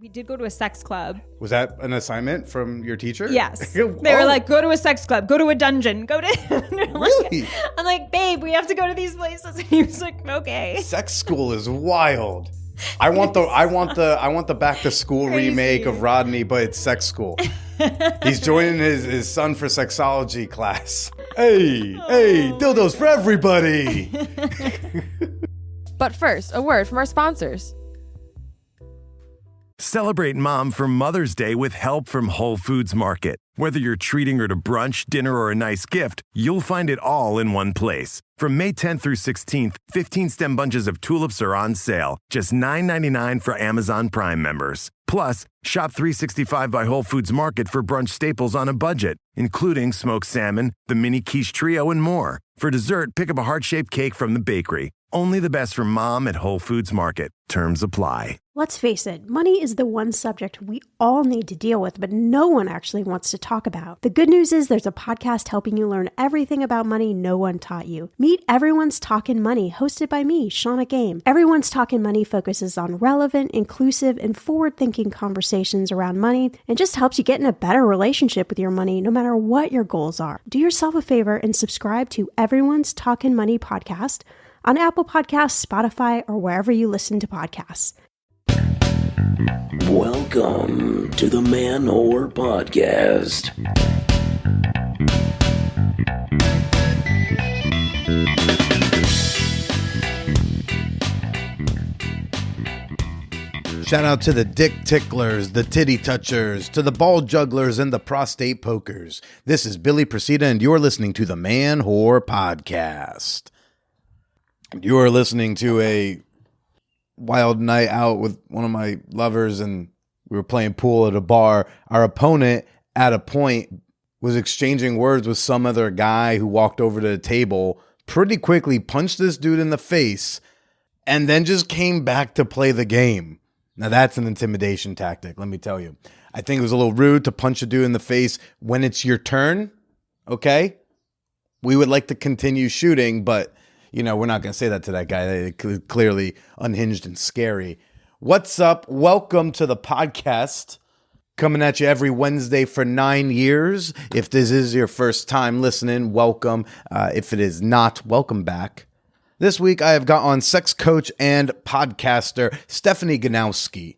We did go to a sex club. Was that an assignment from your teacher? Yes. They were like, go to a sex club, go to a dungeon, go to... Really? I'm like, babe, we have to go to these places. And he was like, okay. Sex school is wild. I want the back to school remake of Rodney, but it's sex school. He's joining his son for sexology class. Hey, dildos for everybody. But first, a word from our sponsors. Celebrate Mom for Mother's Day with help from Whole Foods Market. Whether you're treating her to brunch, dinner, or a nice gift, you'll find it all in one place. From May 10th through 16th, 15-stem bunches of tulips are on sale, just $9.99 for Amazon Prime members. Plus, shop 365 by Whole Foods Market for brunch staples on a budget, including smoked salmon, the mini quiche trio, and more. For dessert, pick up a heart-shaped cake from the bakery. Only the best from Mom at Whole Foods Market. Terms apply. Let's face it, money is the one subject we all need to deal with, but no one actually wants to talk about. The good news is there's a podcast helping you learn everything about money no one taught you. Meet Everyone's Talkin' Money, hosted by me, Shauna Game. Everyone's Talkin' Money focuses on relevant, inclusive, and forward-thinking conversations around money and just helps you get in a better relationship with your money no matter what your goals are. Do yourself a favor and subscribe to Everyone's Talkin' Money podcast on Apple Podcasts, Spotify, or wherever you listen to podcasts. Welcome to the Man-Whore Podcast. Shout out to the dick ticklers, the titty touchers, to the ball jugglers, and the prostate pokers. This is Billy Procida, and you're listening to the Man-Whore Podcast. You are listening to a wild night out with one of my lovers, and we were playing pool at a bar. Our opponent, at a point, was exchanging words with some other guy who walked over to the table, pretty quickly punched this dude in the face, and then just came back to play the game. Now, that's an intimidation tactic, let me tell you. I think it was a little rude to punch a dude in the face when it's your turn, okay? We would like to continue shooting, but... you know, we're not going to say that to that guy. They're clearly unhinged and scary. What's up? Welcome to the podcast. Coming at you every Wednesday for 9 years. If this is your first time listening, welcome. If it is not, welcome back. This week, I have got on sex coach and podcaster Stephanie Ganowski.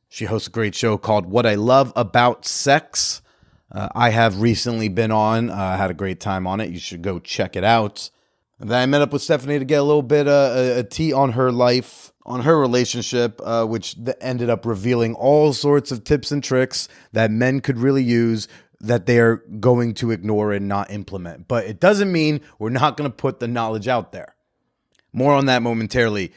She hosts a great show called What I Love About Sex. I have recently been on. Had a great time on it. You should go check it out. And then I met up with Stephanie to get a little bit a tea on her life, on her relationship, which ended up revealing all sorts of tips and tricks that men could really use that they are going to ignore and not implement. But it doesn't mean we're not going to put the knowledge out there. More on that momentarily.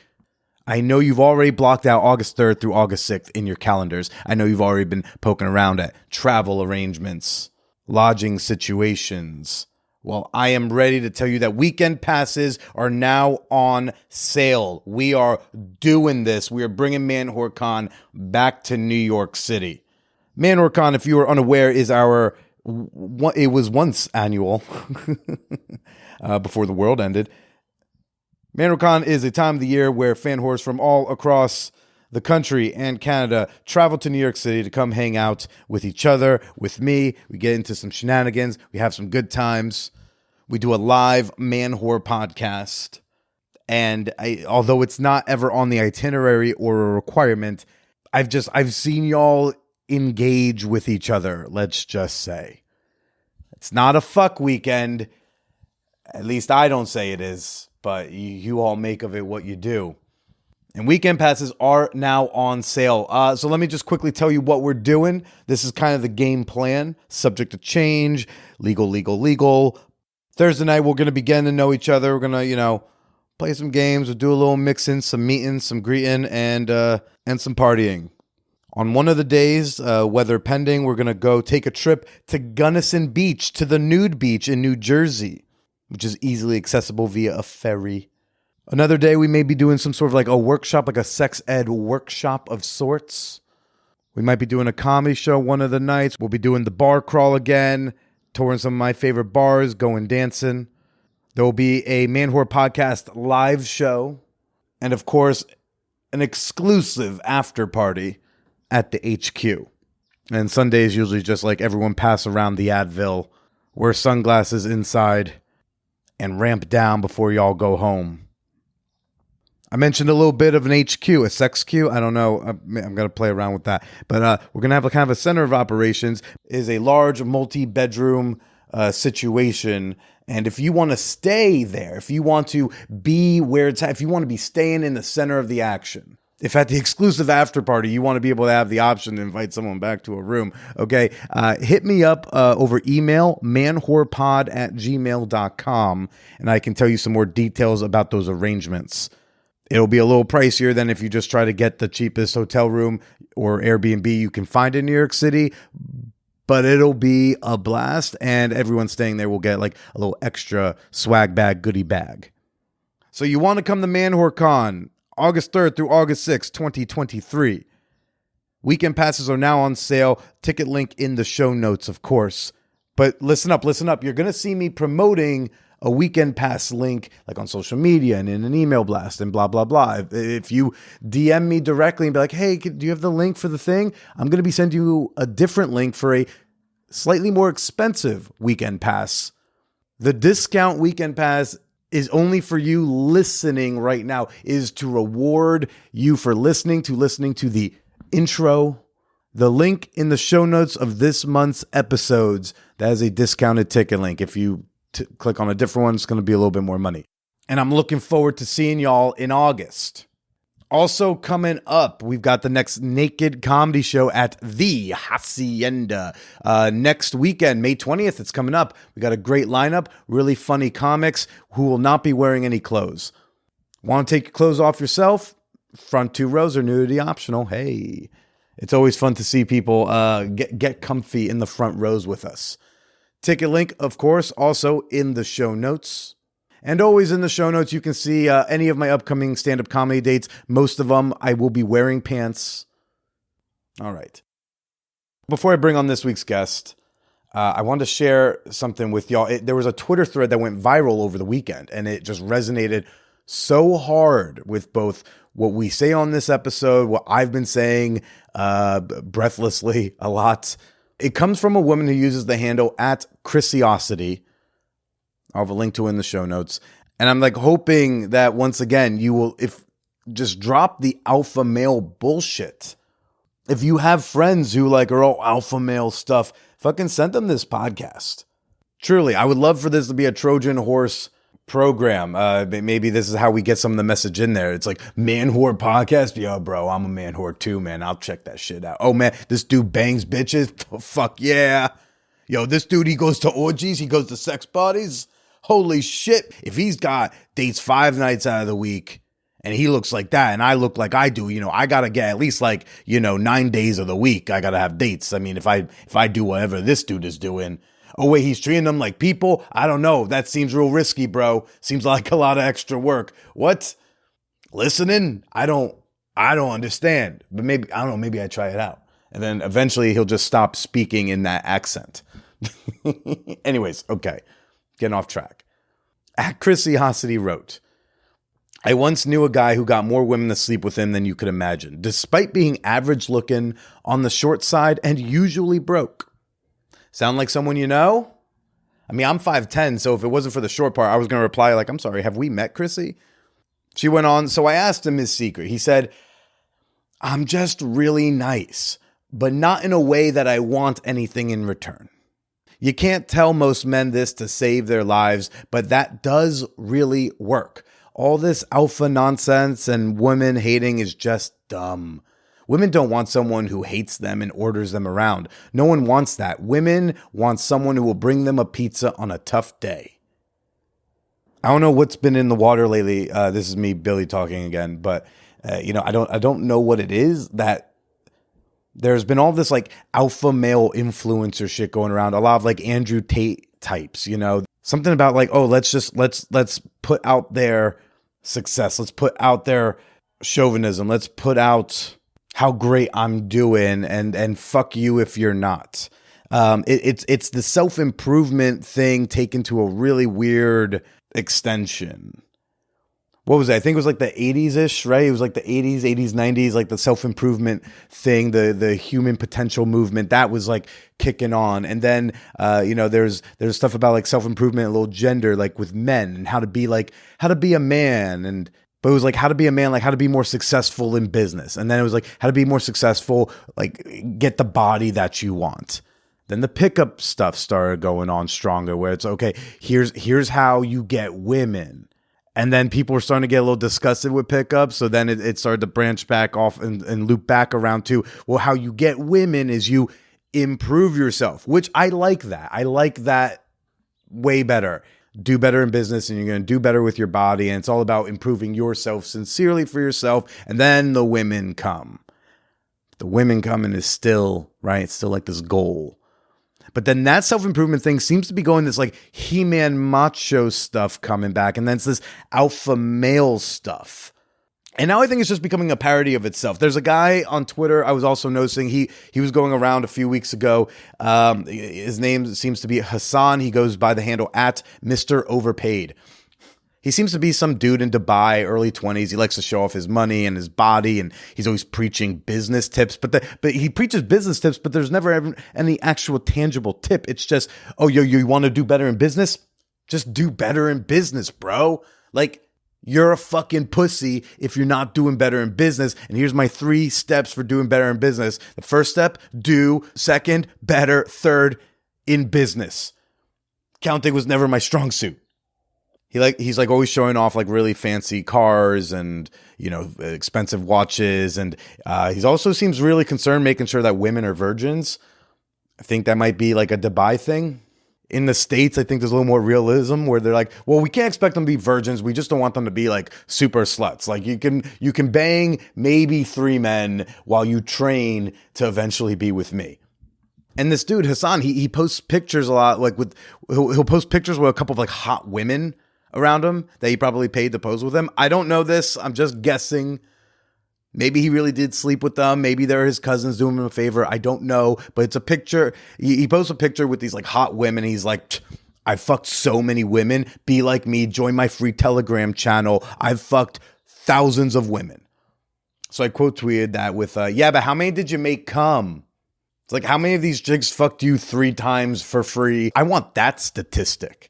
I know you've already blocked out August 3rd through August 6th in your calendars. I know you've already been poking around at travel arrangements, lodging situations. Well, I am ready to tell you that weekend passes are now on sale. We are doing this. We are bringing Man-Whore back to New York City. Man-Whore, if you are unaware, is it was once annual before the world ended. Man-Whore is a time of the year where fan whores from all across the country and Canada travel to New York City to come hang out with each other, with me. We get into some shenanigans. We have some good times. We do a live Man-Whore podcast. And although it's not ever on the itinerary or a requirement, I've seen y'all engage with each other, let's just say. It's not a fuck weekend. At least I don't say it is, but you all make of it what you do. And weekend passes are now on sale. So let me just quickly tell you what we're doing. This is kind of the game plan, subject to change, legal. Thursday night, we're going to be getting to know each other. We're going to, play some games. We'll do a little mixing, some meeting, some greeting, and some partying. On one of the days, weather pending, we're going to go take a trip to Gunnison Beach, to the nude beach in New Jersey, which is easily accessible via a ferry. Another day, we may be doing some sort of like a workshop, like a sex ed workshop of sorts. We might be doing a comedy show one of the nights. We'll be doing the bar crawl again, touring some of my favorite bars, going dancing. There will be a Man-Whore Podcast live show. And of course, an exclusive after party at the HQ. And Sunday is usually just like everyone pass around the Advil, wear sunglasses inside, and ramp down before y'all go home. I mentioned a little bit of an HQ, a sex queue. I don't know. I'm going to play around with that. But we're going to have a kind of a center of operations. It is a large multi-bedroom situation. And if you want to stay there, if you want to be where it's at, if you want to be staying in the center of the action, if at the exclusive after party, you want to be able to have the option to invite someone back to a room, okay, hit me up over email, manwhorepod@gmail.com, and I can tell you some more details about those arrangements. It'll be a little pricier than if you just try to get the cheapest hotel room or Airbnb you can find in New York City, but it'll be a blast, and everyone staying there will get like a little extra swag bag, goodie bag. So you want to come to ManwhoreCon, August 3rd through August 6th, 2023. Weekend passes are now on sale. Ticket link in the show notes, of course. But listen up. You're going to see me promoting a weekend pass link like on social media and in an email blast and blah, blah, blah. If you DM me directly and be like, hey, do you have the link for the thing? I'm going to be sending you a different link for a slightly more expensive weekend pass. The discount weekend pass is only for you listening right now, is to reward you for listening to the intro. The link in the show notes of this month's episodes, that is a discounted ticket link. If you click on a different one, it's going to be a little bit more money. And I'm looking forward to seeing y'all in August. Also coming up, we've got the next naked comedy show at the Hacienda. Next weekend, May 20th, it's coming up. We got a great lineup, really funny comics who will not be wearing any clothes. Want to take your clothes off yourself? Front 2 rows are nudity optional. Hey, it's always fun to see people get comfy in the front rows with us. Ticket link, of course, also in the show notes. And always in the show notes, you can see any of my upcoming stand-up comedy dates. Most of them, I will be wearing pants. All right. Before I bring on this week's guest, I wanted to share something with y'all. There was a Twitter thread that went viral over the weekend, and it just resonated so hard with both what we say on this episode, what I've been saying breathlessly a lot. It comes from a woman who uses the handle @Chrisiosity. I'll have a link to it in the show notes. And I'm like hoping that once again, you will just drop the alpha male bullshit. If you have friends who like are all alpha male stuff, fucking send them this podcast. Truly, I would love for this to be a Trojan horse program. Maybe this is how we get some of the message in there. It's like, man whore podcast. Yo, bro, I'm a man whore too, man. I'll check that shit out. Oh, man, this dude bangs bitches. Oh, fuck yeah. Yo, this dude, he goes to orgies. He goes to sex parties. Holy shit. If he's got dates 5 nights out of the week and he looks like that and I look like I do, I got to get at least 9 days of the week. I got to have dates. I mean, if I do whatever this dude is doing, oh, wait, he's treating them like people? I don't know. That seems real risky, bro. Seems like a lot of extra work. What? Listening? I don't understand. But maybe, I don't know, maybe I try it out. And then eventually he'll just stop speaking in that accent. Anyways, okay. Getting off track. @Chrisiosity wrote, I once knew a guy who got more women to sleep with him than you could imagine, despite being average looking, on the short side, and usually broke. Sound like someone you know? I mean, I'm 5'10", so if it wasn't for the short part, I was going to reply like, I'm sorry, have we met, Chrissy? She went on, so I asked him his secret. He said, I'm just really nice, but not in a way that I want anything in return. You can't tell most men this to save their lives, but that does really work. All this alpha nonsense and women hating is just dumb. Women don't want someone who hates them and orders them around. No one wants that. Women want someone who will bring them a pizza on a tough day. I don't know what's been in the water lately. This is me, Billy, talking again, but I don't know what it is that there's been all this alpha male influencer shit going around. A lot of Andrew Tate types, something about let's put out their success. Let's put out their chauvinism. Let's put out how great I'm doing and fuck you if you're not. It's the self-improvement thing taken to a really weird extension. what was it? I think it was like the 80s-ish, right? It was like the 80s, 90s, like the self-improvement thing, the human potential movement that was like kicking on. And then, there's stuff about like self-improvement, a little gender, like with men and how to be a man. But it was like how to be a man, like how to be more successful in business. And then it was like how to be more successful, like get the body that you want. Then the pickup stuff started going on stronger where it's okay, here's how you get women. And then people were starting to get a little disgusted with pickups. So then it started to branch back off and loop back around to, well, how you get women is you improve yourself, which I like that. I like that way better. Do better in business and you're going to do better with your body. And it's all about improving yourself sincerely for yourself. And then the women come. The women coming is still, right? It's still like this goal. But then that self-improvement thing seems to be going this like He-Man macho stuff coming back. And then it's this alpha male stuff. And now I think it's just becoming a parody of itself. There's a guy on Twitter I was also noticing. He was going around a few weeks ago. His name seems to be Hassan. He goes by the handle at Mr. Overpaid. He seems to be some dude in Dubai, early 20s. He likes to show off his money and his body, and he's always preaching business tips. But he preaches business tips, but there's never any actual tangible tip. It's just, oh, you want to do better in business? Just do better in business, bro. Like, you're a fucking pussy if you're not doing better in business. And here's my 3 steps for doing better in business. The first step, do. Second, better. Third, in business. Counting was never my strong suit. He's like always showing off like really fancy cars and, expensive watches. And he also seems really concerned making sure that women are virgins. I think that might be like a Dubai thing. In the States, I think there's a little more realism where they're like, well, we can't expect them to be virgins. We just don't want them to be like super sluts. Like you can bang maybe 3 men while you train to eventually be with me. And this dude, Hassan, he posts pictures a lot, like he'll post pictures with a couple of like hot women around him that he probably paid to pose with him. I don't know this. I'm just guessing. Maybe he really did sleep with them. Maybe they're his cousins doing him a favor. I don't know. But it's a picture. He posts a picture with these like hot women. He's like, I fucked so many women. Be like me. Join my free Telegram channel. I've fucked thousands of women. So I quote tweeted that with, yeah, but how many did you make come? It's like, how many of these chicks fucked you 3 times for free? I want that statistic.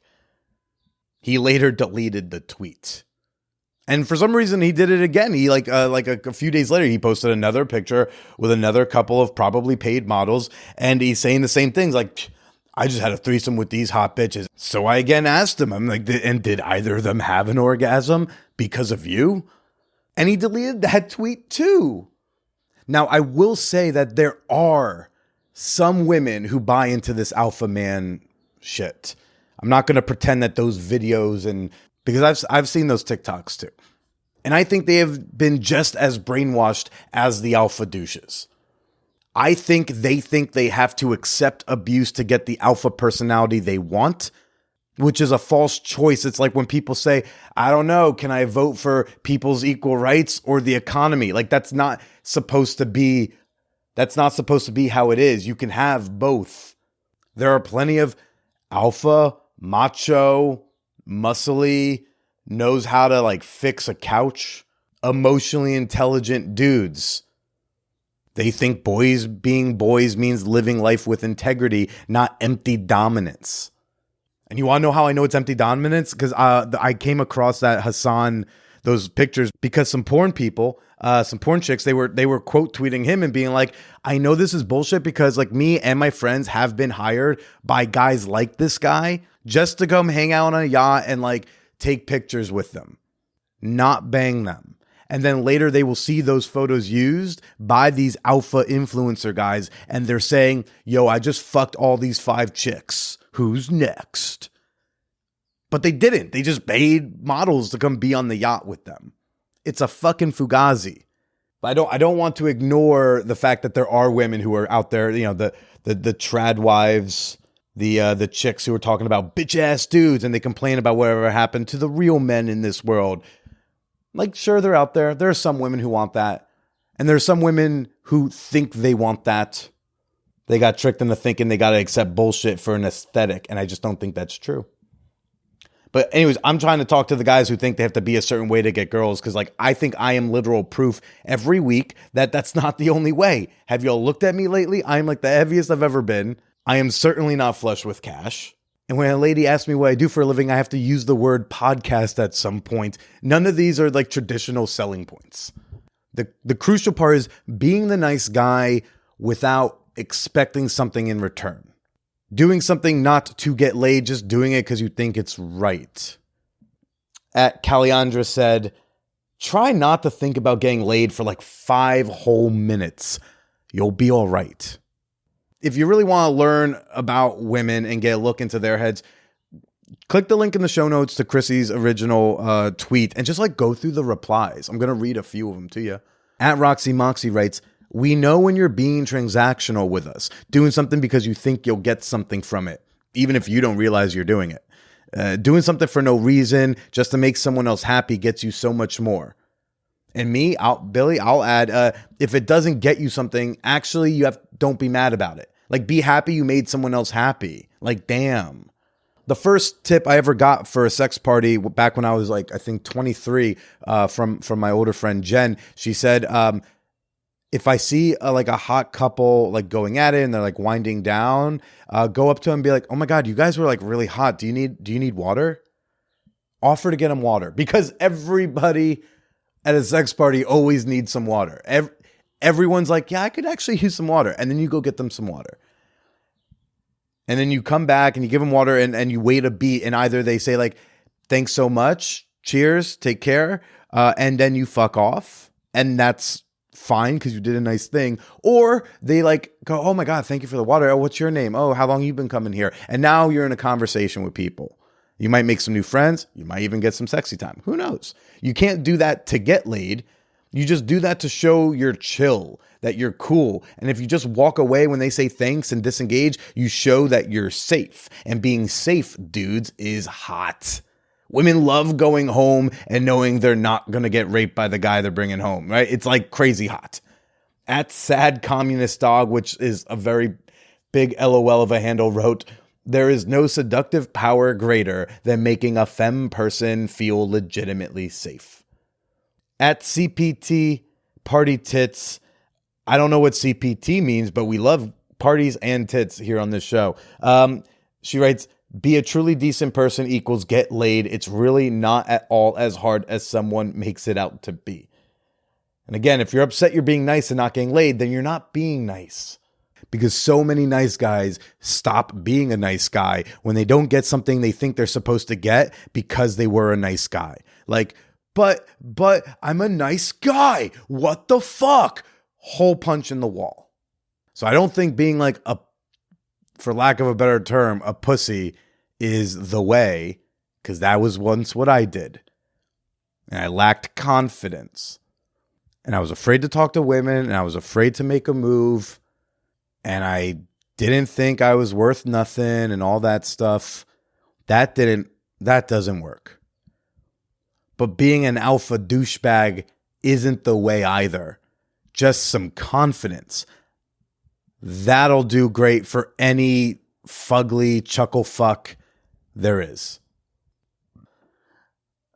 He later deleted the tweet. And for some reason, he did it again. He like a few days later, he posted another picture with another couple of probably paid models. And he's saying the same things like, I just had a threesome with these hot bitches. So I again asked him, I'm like, and did either of them have an orgasm because of you? And he deleted that tweet too. Now, I will say that there are some women who buy into this alpha man shit. I'm not going to pretend that those videos because I've seen those TikToks too. And I think they have been just as brainwashed as the alpha douches. I think they have to accept abuse to get the alpha personality they want, which is a false choice. It's like when people say, I don't know, can I vote for people's equal rights or the economy? Like that's not supposed to be how it is. You can have both. There are plenty of alpha, macho, muscly, knows how to like fix a couch, emotionally intelligent dudes. They think boys being boys means living life with integrity, not empty dominance. And you want to know how I know it's empty dominance? Because I came across that Hassan, those pictures, because some porn people, some porn chicks, they were quote tweeting him and being like, I know this is bullshit because like me and my friends have been hired by guys like this guy just to come hang out on a yacht and like take pictures with them, not bang them. And then later they will see those photos used by these alpha influencer guys. And they're saying, yo, I just fucked all these 5 chicks. Who's next? But they didn't. They just paid models to come be on the yacht with them. It's a fucking fugazi. But I don't want to ignore the fact that there are women who are out there, the trad wives, the chicks who are talking about bitch ass dudes and they complain about whatever happened to the real men in this world. Like, sure, they're out there. There are some women who want that. And there are some women who think they want that. They got tricked into thinking they got to accept bullshit for an aesthetic. And I just don't think that's true. But anyways, I'm trying to talk to the guys who think they have to be a certain way to get girls, because like I think I am literal proof every week that that's not the only way. Have y'all looked at me lately? I am like the heaviest I've ever been. I am certainly not flush with cash. And when a lady asks me what I do for a living, I have to use the word podcast at some point. None of these are like traditional selling points. The crucial part is being the nice guy without expecting something in return. Doing something not to get laid, just doing it because you think it's right. At Caliandra said, try not to think about getting laid for like 5 whole minutes. You'll be all right. If you really want to learn about women and get a look into their heads, click the link in the show notes to Chrissy's original tweet and just like go through the replies. I'm going to read a few of them to you. At Roxy Moxie writes, we know when you're being transactional with us, doing something because you think you'll get something from it, even if you don't realize you're doing it. Doing something for no reason, just to make someone else happy, gets you so much more. And me, I'll add, if it doesn't get you something, actually, don't be mad about it. Like, be happy you made someone else happy. Like, damn. The first tip I ever got for a sex party back when I was like, I think 23, from my older friend Jen, she said, if I see a hot couple like going at it and they're like winding down, go up to them and be like, oh my God, you guys were like really hot. Do you need water? Offer to get them water, because everybody at a sex party always needs some water. Everyone's like, yeah, I could actually use some water. And then you go get them some water. And then you come back and you give them water and you wait a beat, and either they say like, thanks so much, cheers, take care. And then you fuck off. And that's fine because you did a nice thing. Or they like go, oh my God, thank you for the water. Oh, what's your name? Oh, how long you been coming here? And now you're in a conversation with people. You might make some new friends. You might even get some sexy time. Who knows? You can't do that to get laid. You just do that to show you're chill, that you're cool. And if you just walk away when they say thanks and disengage, you show that you're safe. And being safe, dudes, is hot. Women love going home and knowing they're not going to get raped by the guy they're bringing home, right? It's like crazy hot. At Sad Communist Dog, which is a very big LOL of a handle, wrote, there is no seductive power greater than making a femme person feel legitimately safe. At CPT Party Tits, I don't know what CPT means, but we love parties and tits here on this show. She writes, be a truly decent person equals get laid. It's really not at all as hard as someone makes it out to be. And again, if you're upset you're being nice and not getting laid, then you're not being nice. Because so many nice guys stop being a nice guy when they don't get something they think they're supposed to get because they were a nice guy. Like, but I'm a nice guy. What the fuck? Hole punch in the wall. So I don't think being like for lack of a better term, a pussy is the way, because that was once what I did. And I lacked confidence. And I was afraid to talk to women, and I was afraid to make a move. And I didn't think I was worth nothing and all that stuff. That doesn't work. But being an alpha douchebag isn't the way either. Just some confidence. That'll do great for any fugly chuckle fuck there is.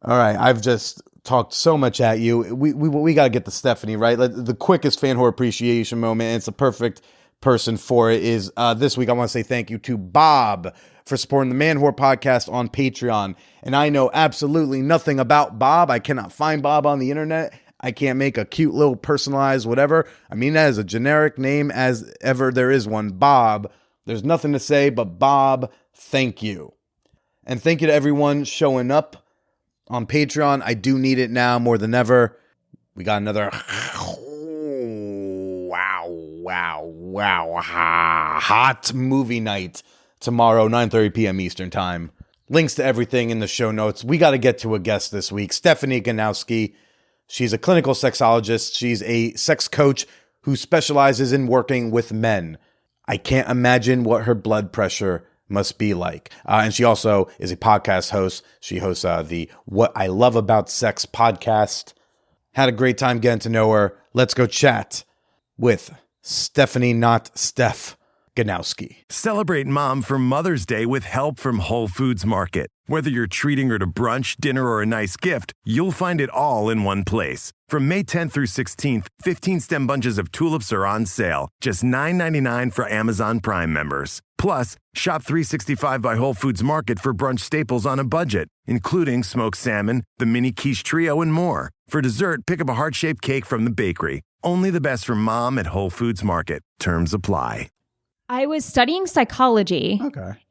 All right, I've just talked so much at you. We got to get to Stephanie, right? The quickest fan whore appreciation moment, and it's the perfect person for it, is this week. I want to say thank you to Bob for supporting the Man Whore podcast on Patreon. And I know absolutely nothing about Bob. I cannot find Bob on the internet. I can't make a cute little personalized whatever. I mean, that is a generic name as ever there is one. Bob. There's nothing to say but Bob, thank you. And thank you to everyone showing up on Patreon. I do need it now more than ever. We got another hot movie night tomorrow, 9:30 p.m. Eastern time. Links to everything in the show notes. We got to get to a guest this week, Stephanie Ganowski. She's a clinical sexologist. She's a sex coach who specializes in working with men. I can't imagine what her blood pressure must be like. And she also is a podcast host. She hosts the What I Love About Sex podcast. Had a great time getting to know her. Let's go chat with Stephanie, not Steph, Ganowski. Celebrate Mom for Mother's Day with help from Whole Foods Market. Whether you're treating her to brunch, dinner, or a nice gift, you'll find it all in one place. From May 10th through 16th, 15-stem bunches of tulips are on sale, just $9.99 for Amazon Prime members. Plus, shop 365 by Whole Foods Market for brunch staples on a budget, including smoked salmon, the mini quiche trio, and more. For dessert, pick up a heart-shaped cake from the bakery. Only the best from Mom at Whole Foods Market. Terms apply. I was studying psychology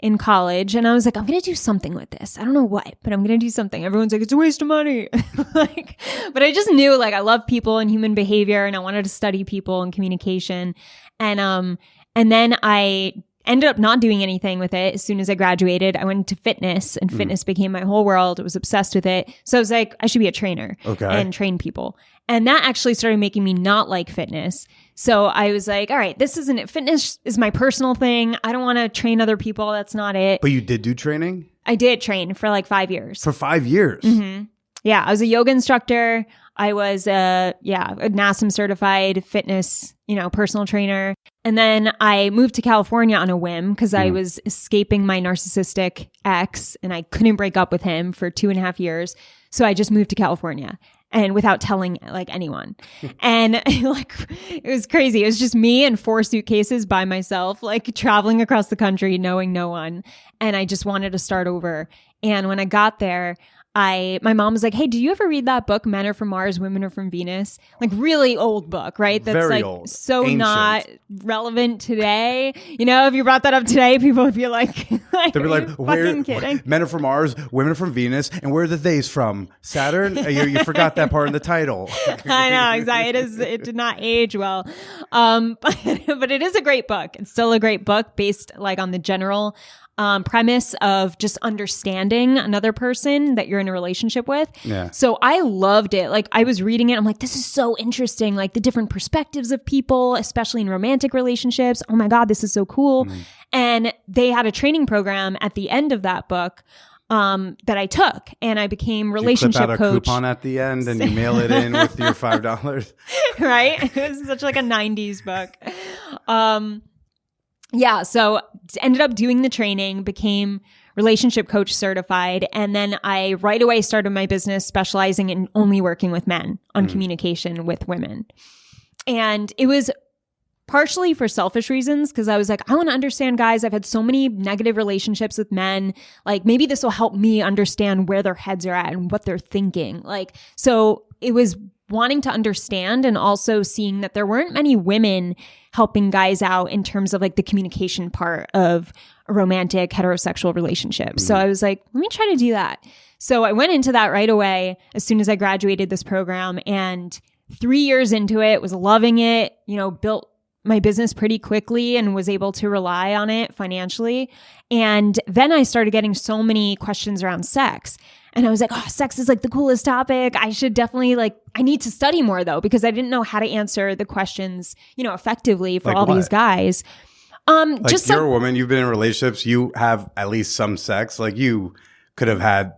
in college, and I was like, I'm going to do something with this. I don't know what, but I'm going to do something. Everyone's like, it's a waste of money. But I just knew I love people and human behavior, and I wanted to study people and communication. And then I ended up not doing anything with it. As soon as I graduated, I went into fitness, and fitness became my whole world. I was obsessed with it. So I was like, I should be a trainer and train people. And that actually started making me not like fitness. So I was like, all right, this isn't it. Fitness is my personal thing. I don't want to train other people. That's not it. But you did do training? I did train for 5 years. For 5 years? Mm-hmm. Yeah, I was a yoga instructor. I was a NASM certified fitness, personal trainer. And then I moved to California on a whim because I was escaping my narcissistic ex and I couldn't break up with him for 2.5 years. So I just moved to California. And without telling anyone. And it was crazy. It was just me and 4 suitcases by myself, traveling across the country, knowing no one. And I just wanted to start over. And when I got there, my mom was like, hey, do you ever read that book, Men Are From Mars, Women Are From Venus? Really old book, right? That's very old. So ancient. Not relevant today. If you brought that up today, people would be like they'd be like, fucking kidding. Men are from Mars, women are from Venus, and where are the theys from? Saturn? You forgot that part in the title. I know, exactly. It did not age well. But it is a great book. It's still a great book based on the general premise of just understanding another person that you're in a relationship with. Yeah. So I loved it. I was reading it. I'm like, this is so interesting. The different perspectives of people, especially in romantic relationships. Oh my God, this is so cool. And they had a training program at the end of that book that I took, and I became relationship coach. You clip out a coach. coupon at the end and you mail it in with your $5. Right? It was such a 90s book. Yeah, so ended up doing the training, became relationship coach certified, and then I right away started my business specializing in only working with men on communication with women. And it was partially for selfish reasons because I was like, I want to understand guys. I've had so many negative relationships with men. Maybe this will help me understand where their heads are at and what they're thinking. So it was wanting to understand and also seeing that there weren't many women helping guys out in terms of the communication part of a romantic heterosexual relationship. So I was like, let me try to do that. So I went into that right away as soon as I graduated this program, and 3 years into it, was loving it, built my business pretty quickly and was able to rely on it financially. And then I started getting so many questions around sex. And I was like, oh, sex is the coolest topic. I should definitely I need to study more though, because I didn't know how to answer the questions, effectively for all these guys. Just you're a woman, you've been in relationships, you have at least some sex. You could have had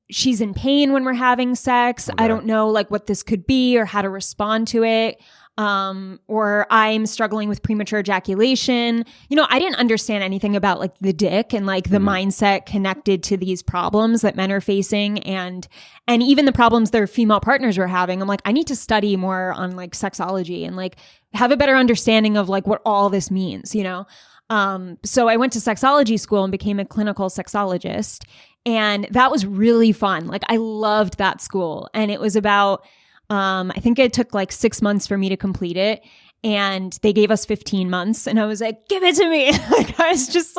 she's in pain when we're having sex. Okay. I don't know what this could be or how to respond to it. Or I'm struggling with premature ejaculation. I didn't understand anything about the dick and the mindset connected to these problems that men are facing and even the problems their female partners were having. I'm like, I need to study more on sexology and have a better understanding of what all this means, So I went to sexology school and became a clinical sexologist. And that was really fun. I loved that school. And it was about, I think it took 6 months for me to complete it. And they gave us 15 months. And I was like, give it to me. I was just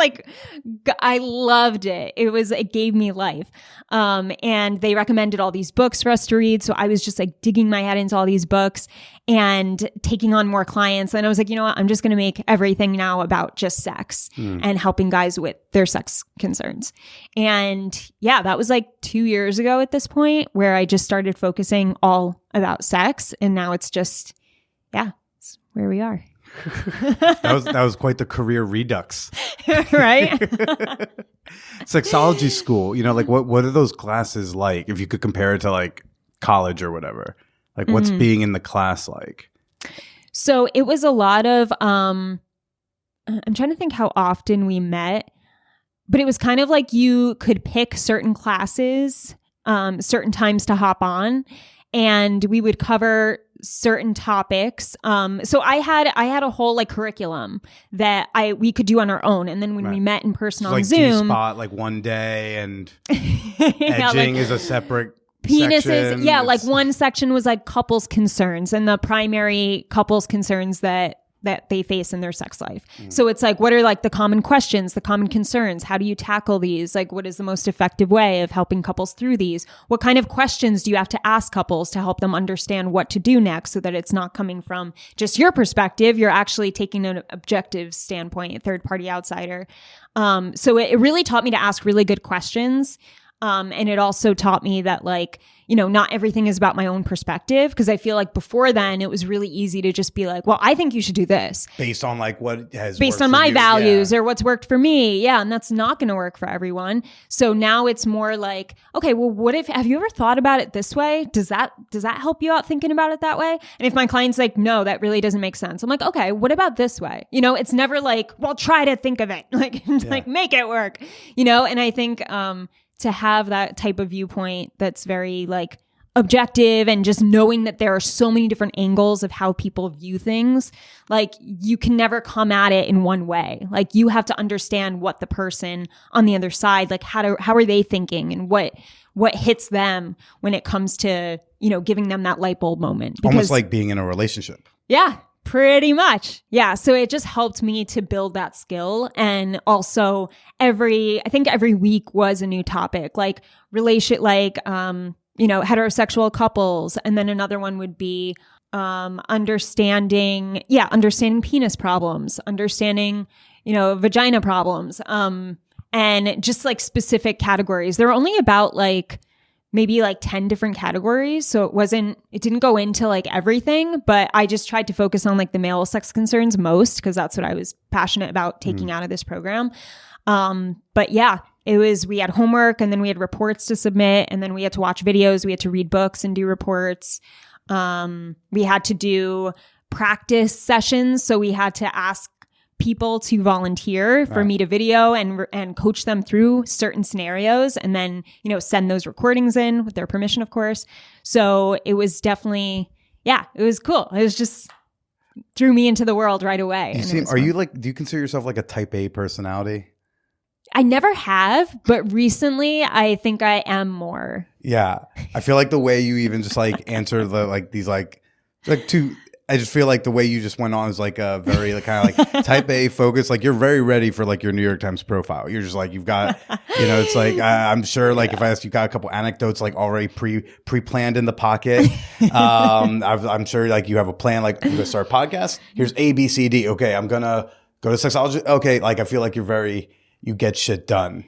I loved it. It gave me life. And they recommended all these books for us to read. So I was just digging my head into all these books and taking on more clients. And I was like, you know what? I'm just going to make everything now about just sex and helping guys with their sex concerns. And yeah, that was 2 years ago at this point where I just started focusing all about sex. And now it's just, it's where we are. That was quite the career redux. Right? Sexology school, what are those classes like if you could compare it to college or whatever? What's being in the class like? So it was a lot of I'm trying to think how often we met, but it was kind of like you could pick certain classes, certain times to hop on, and we would cover certain topics. So I had a whole like curriculum that we could do on our own, and then when we met in person on Zoom, G-spot like one day, and yeah, edging like, is a separate penises. section. Yeah, like one section was like couples concerns and the primary couples concerns that they face in their sex life. So it's like, what are like the common questions, the common concerns? How do you tackle these? Like, what is the most effective way of helping couples through these? What kind of questions do you have to ask couples to help them understand what to do next, so that it's not coming from just your perspective? You're actually taking an objective standpoint, a third-party outsider. So it really taught me to ask really good questions. And it also taught me that, like, you know, not everything is about my own perspective, because I feel like before then it was really easy to just be like, well, I think you should do this based on like what has based worked on for my you. values Yeah. or what's worked for me. Yeah. And that's not going to work for everyone. So now it's more like, okay, well, have you ever thought about it this way? Does that help you out thinking about it that way? And if my client's like, no, that really doesn't make sense, I'm like, okay, what about this way? You know, it's never like, well, try to think of it, like, like make it work, you know? And I think, to have that type of viewpoint that's very like objective, and just knowing that there are so many different angles of how people view things, like you can never come at it in one way. Like you have to understand what the person on the other side, like how are they thinking, and what hits them when it comes to, you know, giving them that light bulb moment. Because, Almost like being in a relationship. Yeah. Pretty much. Yeah. So it just helped me to build that skill. And also I think every week was a new topic, like you know, heterosexual couples. And then another one would be, understanding penis problems, understanding, you know, vagina problems. And just like specific categories. There were only about maybe 10 different categories. So it didn't go into like everything, but I just tried to focus on like the male sex concerns most, because that's what I was passionate about taking out of this program. But yeah, we had homework, and then we had reports to submit, and then we had to watch videos. We had to read books and do reports. We had to do practice sessions. So we had to ask people to volunteer for me to video and coach them through certain scenarios, and then, you know, send those recordings in with their permission, of course. So it was definitely, it was cool. It was just threw me into the world right away. Do you consider yourself like a type A personality? I never have, but recently I think I am more. Yeah. I feel like the way you even just like answer I just feel like the way you just went on is like a very kind of like type A focus. Like you're very ready for like your New York Times profile. You're just like, you've got, you know, it's like, I'm sure like if I asked you, got a couple anecdotes like already pre-planned in the pocket. I'm sure like you have a plan, like I'm going to start a podcast. Here's A, B, C, D. Okay. I'm going to go to Sexology. Okay. Like I feel like you get shit done.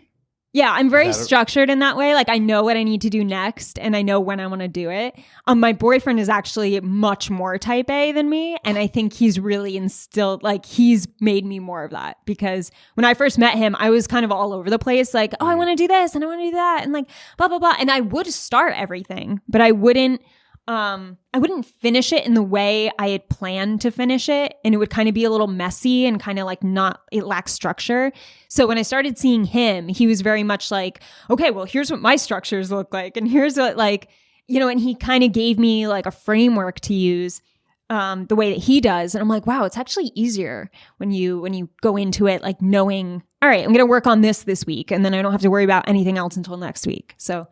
Yeah, I'm very structured in that way. Like I know what I need to do next, and I know when I want to do it. My boyfriend is actually much more type A than me, and I think he's really instilled, like he's made me more of that, because when I first met him, I was kind of all over the place, like, oh, I want to do this and I want to do that, and like blah blah blah, and I would start everything, but I wouldn't finish it in the way I had planned to finish it. And it would kind of be a little messy and kind of like it lacks structure. So when I started seeing him, he was very much like, okay, well, here's what my structures look like. And here's what and he kind of gave me like a framework to use the way that he does. And I'm like, wow, it's actually easier when you go into it, like knowing, all right, I'm going to work on this week. And then I don't have to worry about anything else until next week. So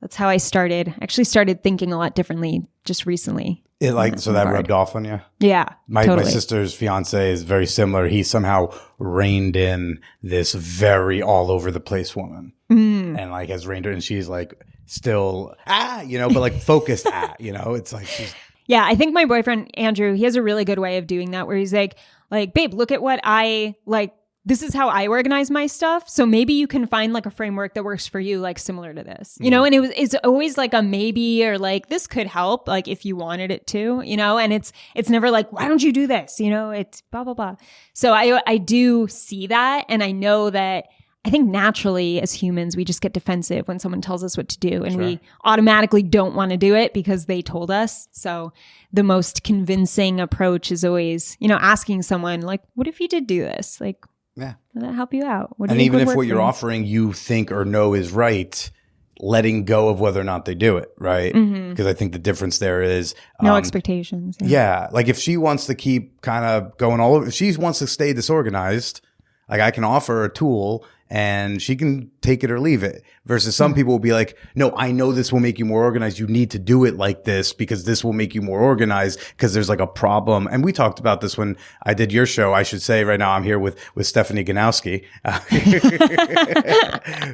that's how I started. I actually started thinking a lot differently just recently. So that rubbed off on you? Yeah. My totally. sister's fiance is very similar. He somehow reined in this very all over the place woman. And like has reined her, and she's like still, but like focused it's like she's. Yeah. I think my boyfriend, Andrew, he has a really good way of doing that, where he's like, babe, look at what I like. This is how I organize my stuff. So maybe you can find like a framework that works for you, like similar to this, and it's always like a maybe, or like this could help, like if you wanted it to, and it's never like, why don't you do this? It's blah, blah, blah. So I do see that. And I know that I think naturally as humans, we just get defensive when someone tells us what to do, and we automatically don't want to do it because they told us. So the most convincing approach is always, asking someone like, what if you did do this? Like, will that help you out? And even if what you're offering you think or know is right, letting go of whether or not they do it, right? Because I think the difference there is no expectations. Yeah. Like if she wants to keep kind of going all over, if she wants to stay disorganized, like I can offer her a tool and she can take it or leave it. Versus some people will be like, no, I know this will make you more organized. You need to do it like this because this will make you more organized because there's like a problem. And we talked about this when I did your show. I should say right now I'm here with Stephanie Ganowski,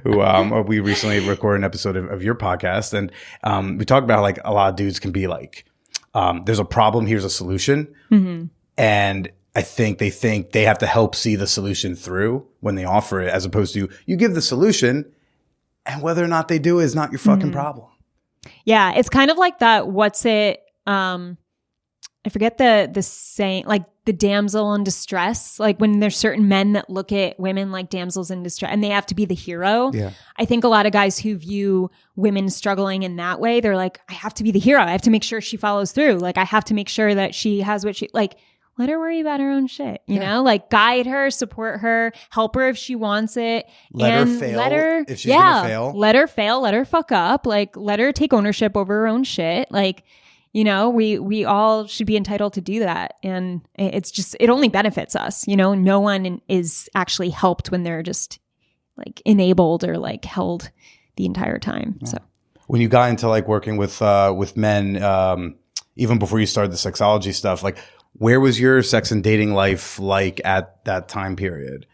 who we recently recorded an episode of your podcast. And we talked about like a lot of dudes can be like, there's a problem, here's a solution. And I think they have to help see the solution through when they offer it, as opposed to you give the solution and whether or not they do is not your fucking problem. Yeah. It's kind of like that. What's it? I forget the saying, like the damsel in distress, like when there's certain men that look at women like damsels in distress and they have to be the hero. Yeah. I think a lot of guys who view women struggling in that way, they're like, I have to be the hero. I have to make sure she follows through. Like I have to make sure that she has what she like. Let her worry about her own shit, you know, like guide her, support her, help her if she wants it. Let her fail if she's going to fail. Let her fail, let her fuck up, like let her take ownership over her own shit. Like, we all should be entitled to do that. And it's just, it only benefits us, no one is actually helped when they're just like enabled or like held the entire time. Yeah. So when you got into like working with men, even before you started the sexology stuff, like, where was your sex and dating life like at that time period?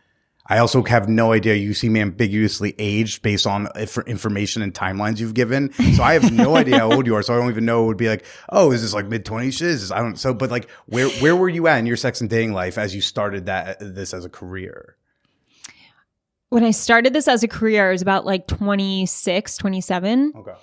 I also have no idea. You seem ambiguously aged based on information and timelines you've given. So I have no idea how old you are. So I don't even know. It would be like, oh, is this like mid-20s? I don't. So, but like, where were you at in your sex and dating life as you started this as a career? When I started this as a career, I was about like 26, 27. Okay.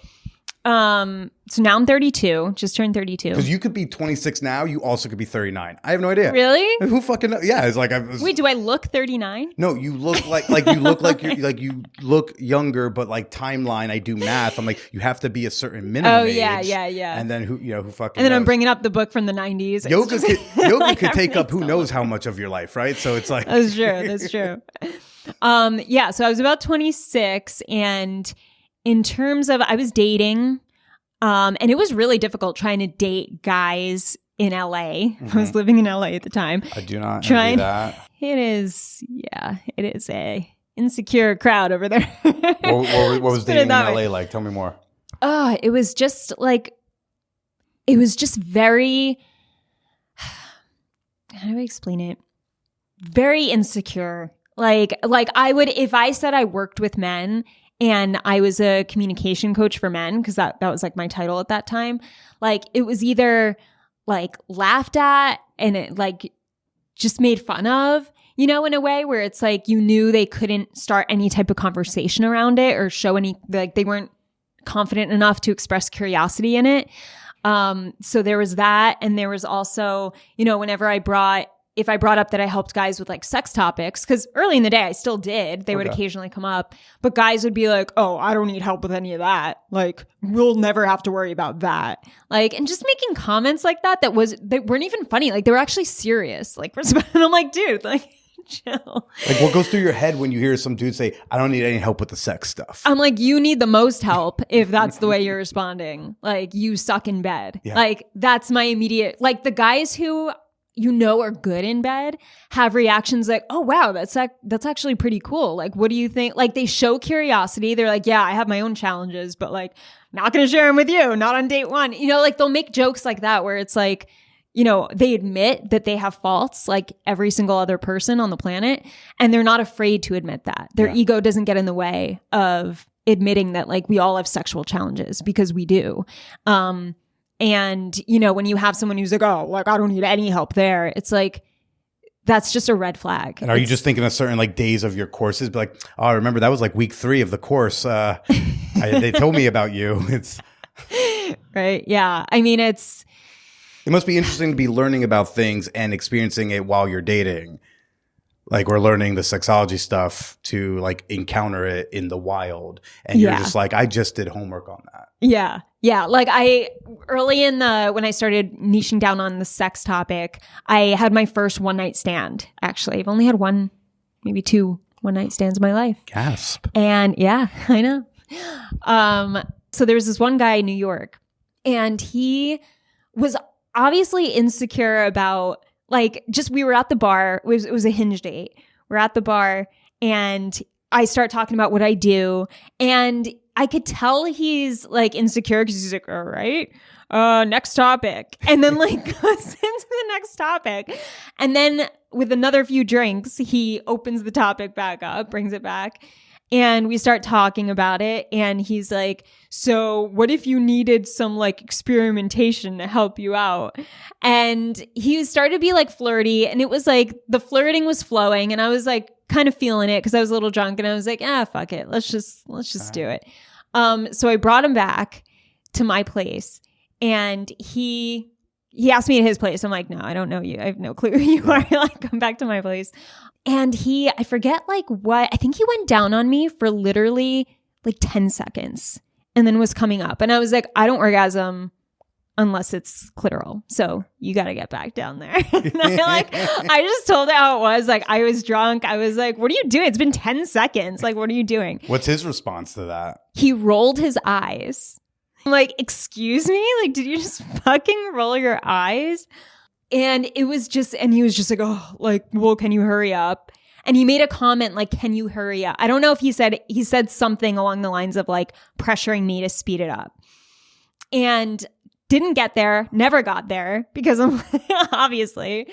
So now I'm 32, just turned 32. Because you could be 26 now, you also could be 39. I have no idea. Really? Who fucking knows? Yeah, it's like Wait, do I look 39? No, you look like you look younger, but like timeline, I do math. I'm like, you have to be a certain minimum age. Yeah. And then who fucking And then knows? I'm bringing up the book from the 90s. Yoga could take up who knows how much of your life, right? So it's like That's true. Yeah, so I was about 26, and in terms of, I was dating, and it was really difficult trying to date guys in LA. I was living in LA at the time. I do not envy that. It is a insecure crowd over there. What was dating in LA like? Tell me more. It was just very, how do I explain it? Very insecure. Like I would, if I said I worked with men and I was a communication coach for men, because that was like my title at that time, like it was either like laughed at and it like just made fun of, in a way where it's like you knew they couldn't start any type of conversation around it or show any, like they weren't confident enough to express curiosity in it. So there was that. And there was also, if I brought up that I helped guys with like sex topics, because early in the day I still did, they would occasionally come up, but guys would be like, oh, I don't need help with any of that. Like, we'll never have to worry about that. Like, and just making comments like that they weren't even funny. Like, they were actually serious. Like, and I'm like, dude, like, chill. Like, what goes through your head when you hear some dude say, I don't need any help with the sex stuff? I'm like, you need the most help if that's the way you're responding. Like, you suck in bed. Yeah. Like, that's my immediate, like the guys who are good in bed have reactions like, oh wow, that's actually pretty cool. Like, what do you think? Like, they show curiosity. They're like, yeah, I have my own challenges, but like, not going to share them with you. Not on date one. Like they'll make jokes like that where it's like, they admit that they have faults like every single other person on the planet. And they're not afraid to admit that. Their ego doesn't get in the way of admitting that like we all have sexual challenges, because we do. And, when you have someone who's like, oh, like, I don't need any help there, it's like, that's just a red flag. And are you just thinking of certain like days of your courses? Be like, oh, I remember that was like week 3 of the course. They told me about you. It's right. Yeah. I mean, it must be interesting to be learning about things and experiencing it while you're dating. like we're learning the sexology stuff to like encounter it in the wild. And you're just like, I just did homework on that. Yeah. Yeah. Like early when I started niching down on the sex topic, I had my first one night stand. Actually, I've only had maybe 2 one night stands in my life. Gasp. And yeah, I know. So there was this one guy in New York, and he was obviously insecure about we were at the bar. It was a Hinge date. We're at the bar, and I start talking about what I do, and I could tell he's like insecure because he's like, all right, next topic. And then like goes into the next topic. And then with another few drinks, he opens the topic back up, brings it back. And we start talking about it. And he's like, so what if you needed some like experimentation to help you out? And he started to be like flirty. And it was like the flirting was flowing. And I was like kind of feeling it because I was a little drunk. And I was like, fuck it. Let's just do it. So I brought him back to my place. And he asked me at his place. I'm like, no, I don't know you. I have no clue who you are. Like, come back to my place. And I forget like what, I think he went down on me for literally like 10 seconds and then was coming up. And I was like, I don't orgasm unless it's clitoral. So you got to get back down there. And I just told it how it was. Like, I was drunk. I was like, what are you doing? It's been 10 seconds. Like, what are you doing? What's his response to that? He rolled his eyes. I'm like, excuse me? Like, did you just fucking roll your eyes? And he was just like, oh, like, well, can you hurry up? And he made a comment like, can you hurry up? I don't know if he said something along the lines of like pressuring me to speed it up. And didn't get there, never got there because I'm obviously.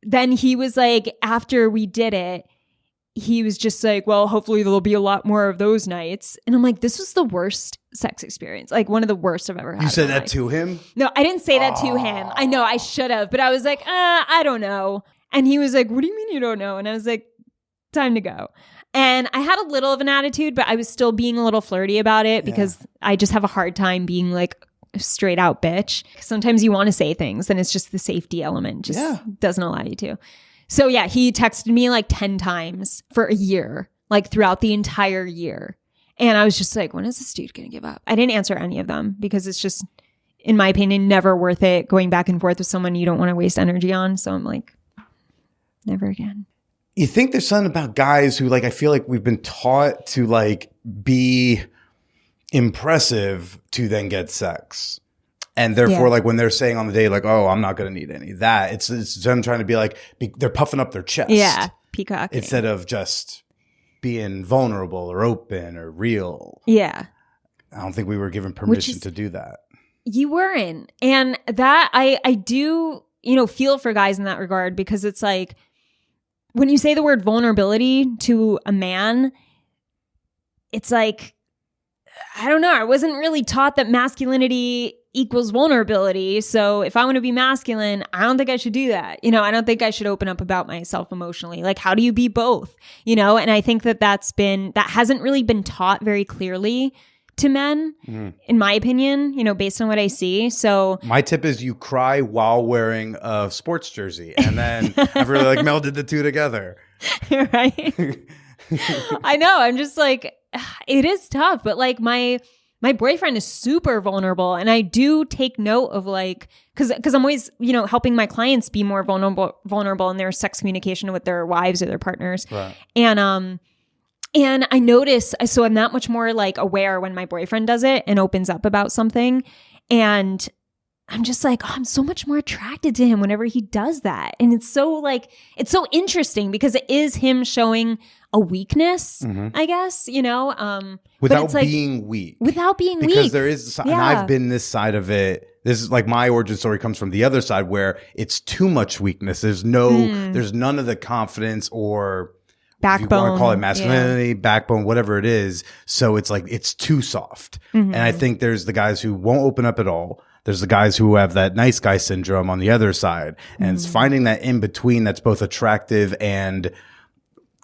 Then he was like, after we did it, he was just like, well, hopefully there'll be a lot more of those nights. And I'm like, this was the worst sex experience. Like one of the worst I've ever had. You said that to him? No, I didn't say that to him. I know I should have, but I was like, I don't know. And he was like, what do you mean you don't know? And I was like, time to go. And I had a little of an attitude, but I was still being a little flirty about it because I just have a hard time being like a straight out bitch. Sometimes you want to say things and it's just the safety element just doesn't allow you to. So yeah, he texted me like 10 times for a year, like throughout the entire year. And I was just like, when is this dude going to give up? I didn't answer any of them because it's just, in my opinion, never worth it going back and forth with someone you don't want to waste energy on. So I'm like, never again. You think there's something about guys who like, I feel like we've been taught to like be impressive to then get sex. And therefore, like when they're saying on the day, like, oh, I'm not going to need any of that. It's them trying to be like, they're puffing up their chest. Yeah. Peacocking. Instead of just being vulnerable or open or real. Yeah. I don't think we were given permission to do that. You weren't. And that I do, feel for guys in that regard because it's like, when you say the word vulnerability to a man, it's like, I don't know. I wasn't really taught that masculinity equals vulnerability. So if I want to be masculine, I don't think I should do that. I don't think I should open up about myself emotionally. Like, how do you be both? And I think that hasn't really been taught very clearly to men, in my opinion, based on what I see. So my tip is you cry while wearing a sports jersey. And then I've really like melded the two together. Right. I know. I'm just like, it is tough, but like my boyfriend is super vulnerable, and I do take note of like, because I'm always helping my clients be more vulnerable in their sex communication with their wives or their partners, right. And I notice, so I'm that much more like aware when my boyfriend does it and opens up about something, and I'm just like, oh, I'm so much more attracted to him whenever he does that. And it's so interesting because it is him showing a weakness, I guess, without being weak. Without being weak. Because there is, and I've been this side of it. This is like my origin story comes from the other side where it's too much weakness. There's none of the confidence or backbone. If you want to call it masculinity, backbone, whatever it is. So it's like, it's too soft. And I think there's the guys who won't open up at all. There's the guys who have that nice guy syndrome on the other side. And it's finding that in between that's both attractive and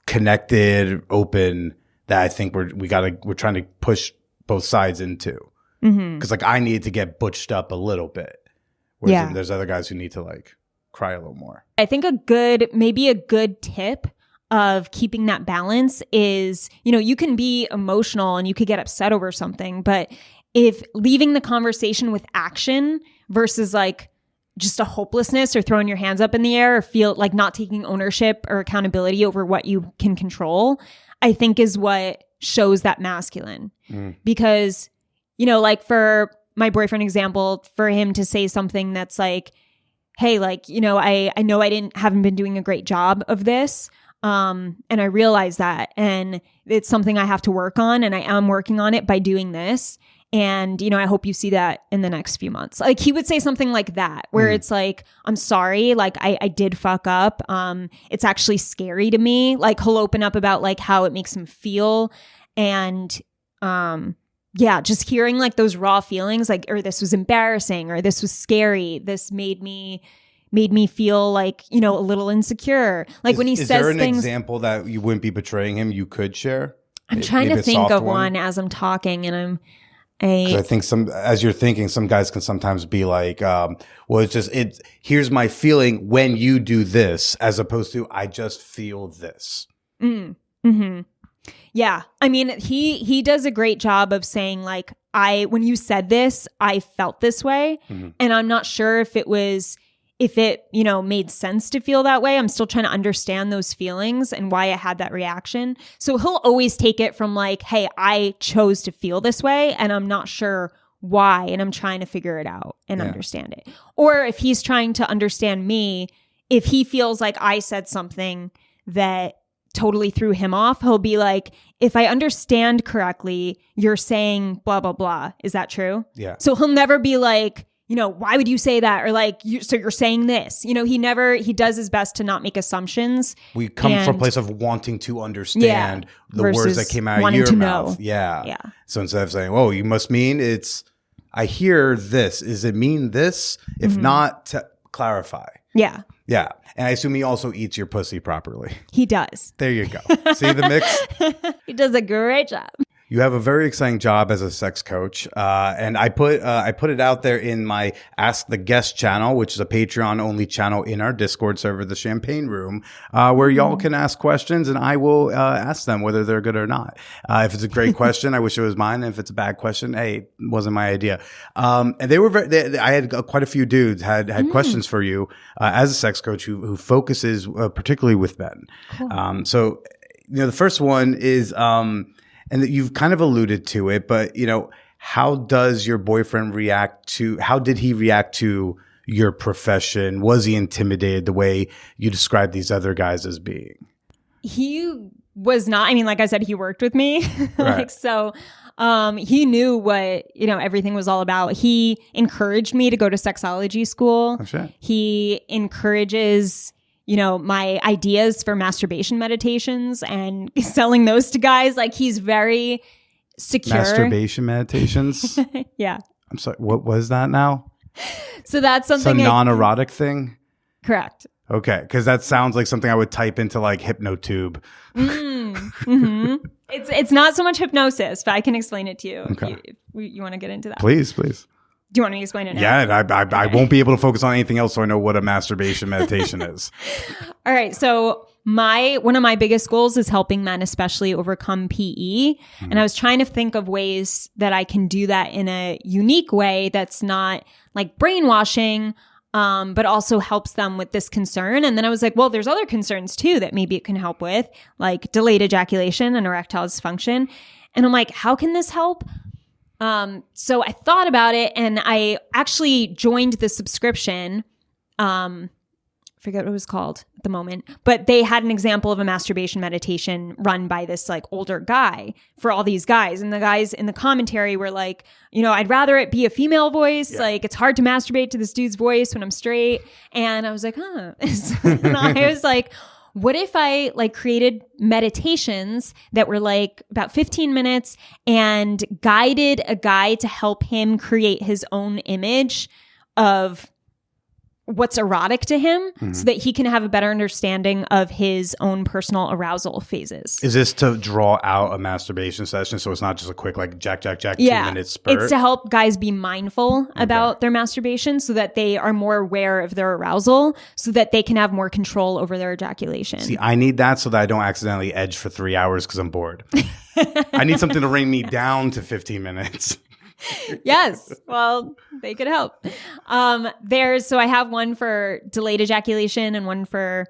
connected, open, that I think we're trying to push both sides into. Because like I need to get butched up a little bit. Whereas there's other guys who need to like cry a little more. I think maybe a good tip of keeping that balance is, you can be emotional and you could get upset over something, but if leaving the conversation with action versus like just a hopelessness or throwing your hands up in the air or feel like not taking ownership or accountability over what you can control, I think is what shows that masculine. Because, like for my boyfriend example, for him to say something that's like, hey, like, I know I haven't been doing a great job of this. And I realize that, and it's something I have to work on, and I am working on it by doing this. And, I hope you see that in the next few months. Like he would say something like that, where it's like, I'm sorry, like I did fuck up. It's actually scary to me. Like he'll open up about like how it makes him feel. And, just hearing like those raw feelings, like, or this was embarrassing, or this was scary. This made me feel like, a little insecure. Like when he says things. Is there an example that you wouldn't be betraying him you could share? I'm trying to think of one as I'm talking, and I think as you're thinking, some guys can sometimes be like, here's my feeling when you do this, as opposed to I just feel this. Mm-hmm. Yeah. I mean, he does a great job of saying like, when you said this, I felt this way. Mm-hmm. And I'm not sure if it made sense to feel that way. I'm still trying to understand those feelings and why I had that reaction. So he'll always take it from like, hey, I chose to feel this way and I'm not sure why. And I'm trying to figure it out and understand it. Or if he's trying to understand me, if he feels like I said something that totally threw him off, he'll be like, if I understand correctly, you're saying blah, blah, blah. Is that true? Yeah. So he'll never be like, why would you say that? Or like, so you're saying this, he does his best to not make assumptions. We come from a place of wanting to understand the words that came out of your mouth. Yeah. So instead of saying, oh, you must mean I hear this. Does it mean this? If not, to clarify. Yeah. Yeah. And I assume he also eats your pussy properly. He does. There you go. See the mix? He does a great job. You have a very exciting job as a sex coach, and I put it out there in my Ask the Guest channel, which is a Patreon-only channel in our Discord server, the Champagne Room, where y'all can ask questions, and I will ask them whether they're good or not. If it's a great question, I wish it was mine. And if it's a bad question, hey, it wasn't my idea. And they were I had quite a few dudes had questions for you as a sex coach who focuses particularly with men. Cool. So the first one is. And that you've kind of alluded to it, but how does your boyfriend how did he react to your profession? Was he intimidated the way you described these other guys as being? He was not. I mean, like I said, he worked with me. Right. He knew what, everything was all about. He encouraged me to go to sexology school. Oh, shit. He encourages my ideas for masturbation meditations and selling those to guys. Like he's very secure. Masturbation meditations? Yeah. I'm sorry. What was that now? So that's something. It's a non-erotic thing? Correct. Okay. Because that sounds like something I would type into like HypnoTube. It's not so much hypnosis, but I can explain it to you. Okay. If you want to get into that. Please. Do you want me to explain it now? Yeah, I won't be able to focus on anything else, so I know what a masturbation meditation is. All right. So one of my biggest goals is helping men especially overcome PE. And I was trying to think of ways that I can do that in a unique way that's not like brainwashing, but also helps them with this concern. And then I was like, well, there's other concerns too that maybe it can help with, like delayed ejaculation and erectile dysfunction. And I'm like, how can this help? So I thought about it and I actually joined the subscription. Forget what it was called at the moment, but they had an example of a masturbation meditation run by this like older guy for all these guys. And the guys in the commentary were like, I'd rather it be a female voice. Yeah. Like it's hard to masturbate to this dude's voice when I'm straight. And I was like, huh. And I was like, what if I like created meditations that were like about 15 minutes and guided a guy to help him create his own image of what's erotic to him so that he can have a better understanding of his own personal arousal phases. Is this to draw out a masturbation session so it's not just a quick like jack 2-minute spurt? It's to help guys be mindful about their masturbation so that they are more aware of their arousal so that they can have more control over their ejaculation. See, I need that so that I don't accidentally edge for 3 hours because I'm bored. I need something to bring me down to 15 minutes. Yes. Well, they could help. So I have one for delayed ejaculation and one for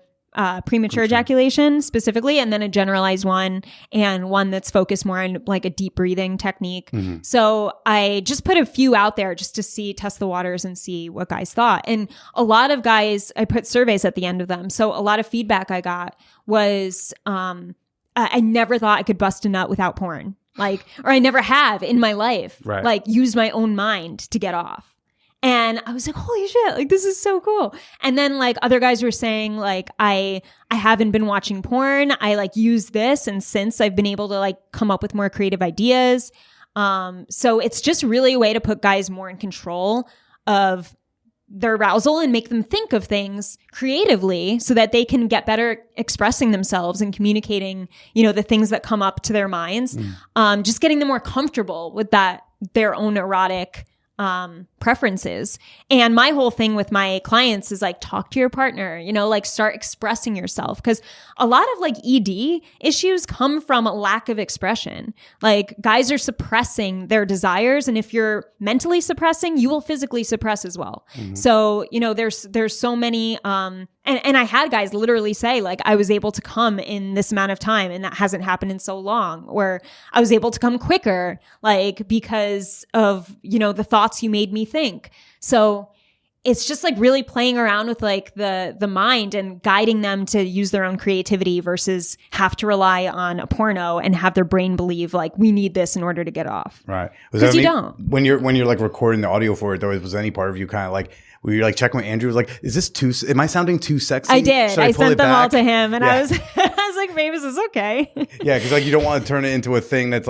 premature ejaculation specifically, and then a generalized one and one that's focused more on like a deep breathing technique. So I just put a few out there just to test the waters and see what guys thought. And a lot of guys, I put surveys at the end of them. So a lot of feedback I got was, I never thought I could bust a nut without porn. Or I never have in my life, used my own mind to get off. And I was like, holy shit, this is so cool. And then other guys were saying I haven't been watching porn. I use this. And since I've been able to come up with more creative ideas. So it's just really a way to put guys more in control of their arousal and make them think of things creatively so that they can get better expressing themselves and communicating, the things that come up to their minds. Just getting them more comfortable with their own erotic preferences. And my whole thing with my clients is talk to your partner, start expressing yourself. Cause a lot of ED issues come from a lack of expression. Guys are suppressing their desires. And if you're mentally suppressing, you will physically suppress as well. So, there's so many, and I had guys literally say I was able to come in this amount of time and that hasn't happened in so long, or I was able to come quicker, because of, the thoughts you made me think. So it's just really playing around with the mind and guiding them to use their own creativity versus have to rely on a porno and have their brain believe we need this in order to get off. Right. Because you don't. When you're recording the audio for it, though, was any part of you kind of were you checking with Andrew? Was is this am I sounding too sexy? I did. I sent them all to him and I was like, babe, is this okay? Yeah. Cause you don't want to turn it into a thing that's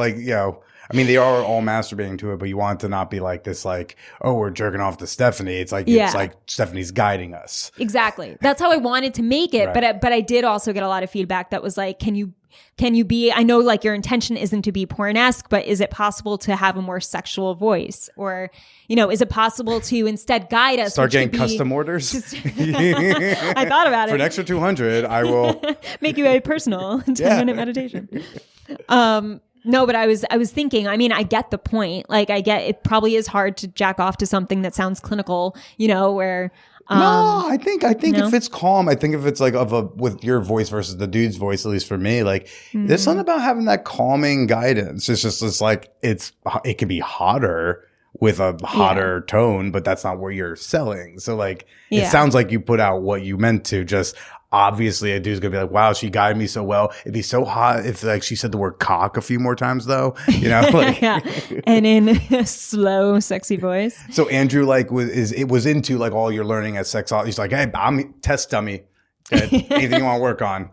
they are all masturbating to it, but you want it to not be this oh, we're jerking off to Stephanie. It's it's Stephanie's guiding us. Exactly. That's how I wanted to make it. Right. But I did also get a lot of feedback that was can you be, I know your intention isn't to be pornesque, but is it possible to have a more sexual voice? Or, is it possible to instead guide us? Start getting custom orders? I thought about it. For an extra $200, I will make you a personal 10-minute meditation. No, but I was thinking, I get the point. I get it probably is hard to jack off to something that sounds clinical, where no, I think if it's calm, I think if it's with your voice versus the dude's voice, at least for me, there's something about having that calming guidance. It's just it could be hotter with a hotter tone, but that's not where you're selling. So it sounds like you put out what you meant to. Just obviously a dude's gonna be wow, she guided me so well. It'd be so hot if she said the word cock a few more times though, yeah, and in a slow, sexy voice. So Andrew was into all you're learning at Sexology. He's hey, I'm test dummy. Anything you want to work on?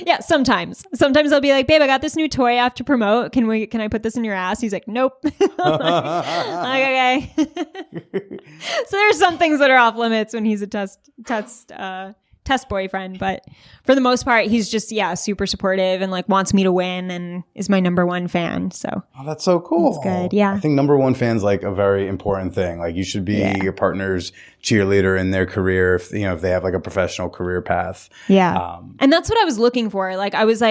Yeah, sometimes I'll be babe, I got this new toy I have to promote. Can I put this in your ass? He's like, nope. Okay. So there's some things that are off limits when he's a test boyfriend, but for the most part he's just super supportive and wants me to win and is my number one fan. So that's so cool. That's good. Yeah, I think number one fan's a very important thing. You should be your partner's cheerleader in their career if they have a professional career path. And that's what I was looking for. I was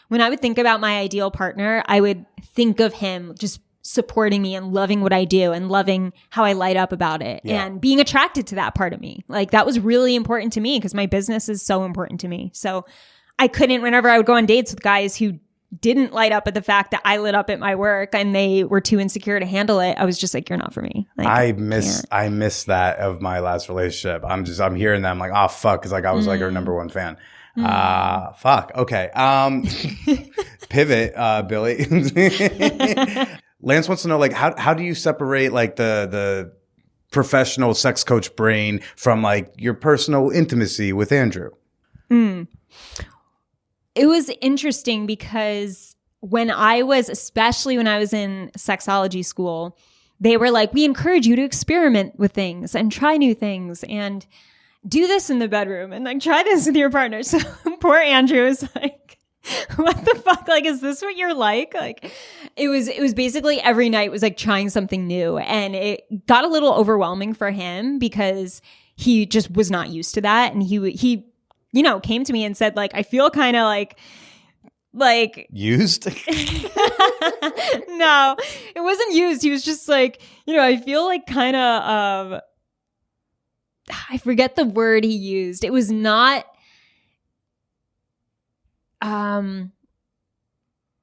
when I would think about my ideal partner, I would think of him just supporting me and loving what I do and loving how I light up about it and being attracted to that part of me. That was really important to me because my business is so important to me. So I couldn't, whenever I would go on dates with guys who didn't light up at the fact that I lit up at my work and they were too insecure to handle it, I was just you're not for me. I miss that of my last relationship. I'm hearing that. I'm oh fuck. Cause I was her number one fan. Fuck. Okay. Pivot, Billy. Lance wants to know how do you separate the professional sex coach brain from your personal intimacy with Andrew? It was interesting because especially when I was in sexology school, they were like, we encourage you to experiment with things and try new things and do this in the bedroom and like try this with your partner. So poor Andrew was like, what the fuck? Like, is this what you're like? Like, it was basically every night was like trying something new, and it got a little overwhelming for him because he just was not used to that. And he, you know, came to me and said like, I feel kind of like used. No, it wasn't used. He was just like, you know, I feel like kind of, I forget the word he used. It was not,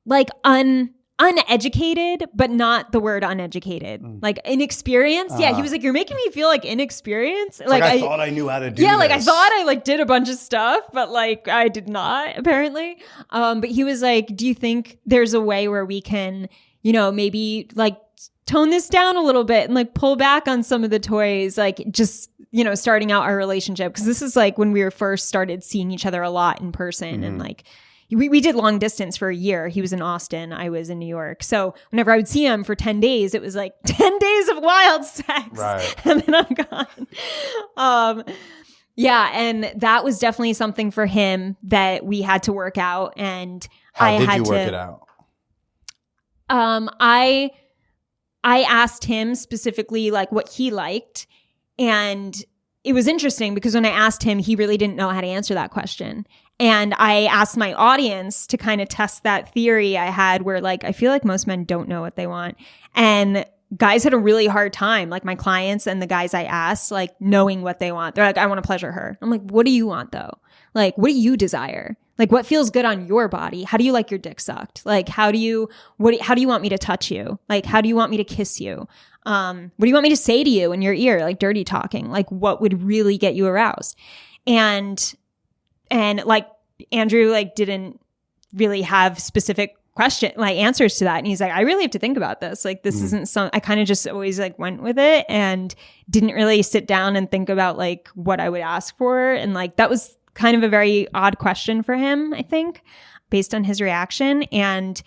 like uneducated, but not the word uneducated. Like inexperienced. Yeah, he was like, you're making me feel like inexperienced. Like I thought I knew how to do yeah, this. like I thought I like did a bunch of stuff, but like I did not apparently. But he was like, do you think there's a way where we can, you know, maybe like tone this down a little bit and like pull back on some of the toys, like just, you know, starting out our relationship? Because this is like when we were first started seeing each other a lot in person. And like we did long distance for a year. He was in Austin, I was in New York. So whenever I would see him for 10 days, it was like 10 days of wild sex. Right. And then I'm gone. Yeah, and that was definitely something for him that we had to work out. And How did you work it out? I asked him specifically like what he liked, and it was interesting because when I asked him, he really didn't know how to answer that question. And I asked my audience to kind of test that theory I had where like, I feel like most men don't know what they want. And guys had a really hard time, like my clients and the guys I asked, like knowing what they want. They're like, I want to pleasure her. I'm like, what do you want though? Like, what do you desire? Like, what feels good on your body? How do you like your dick sucked? Like, how do you want me to touch you? Like, how do you want me to kiss you? What do you want me to say to you in your ear? Like dirty talking, like what would really get you aroused? And like Andrew, like didn't really have specific answers to that. And he's like, I really have to think about this. Like, this isn't I kind of just always like went with it and didn't really sit down and think about like what I would ask for. And like, that was kind of a very odd question for him, I think, based on his reaction. And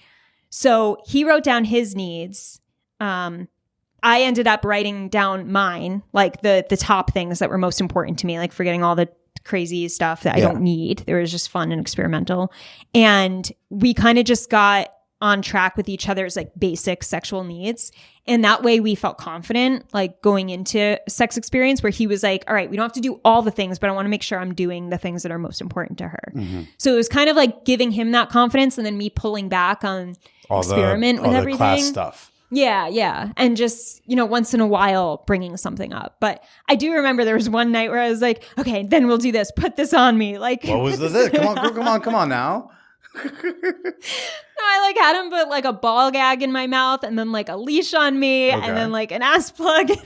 so he wrote down his needs. I ended up writing down mine, like the top things that were most important to me, like forgetting all the crazy stuff that I don't need. It was just fun and experimental. And we kind of just got on track with each other's like basic sexual needs. And that way we felt confident like going into a sex experience where he was like, all right, we don't have to do all the things, but I want to make sure I'm doing the things that are most important to her. So it was kind of like giving him that confidence and then me pulling back on experiment with everything. Class stuff. Yeah. And just, you know, once in a while bringing something up. But I do remember there was one night where I was like, okay, then we'll do this. Put this on me. Like, what was this? Come on now. I like had him put like a ball gag in my mouth and then like a leash on me and then like an ass plug in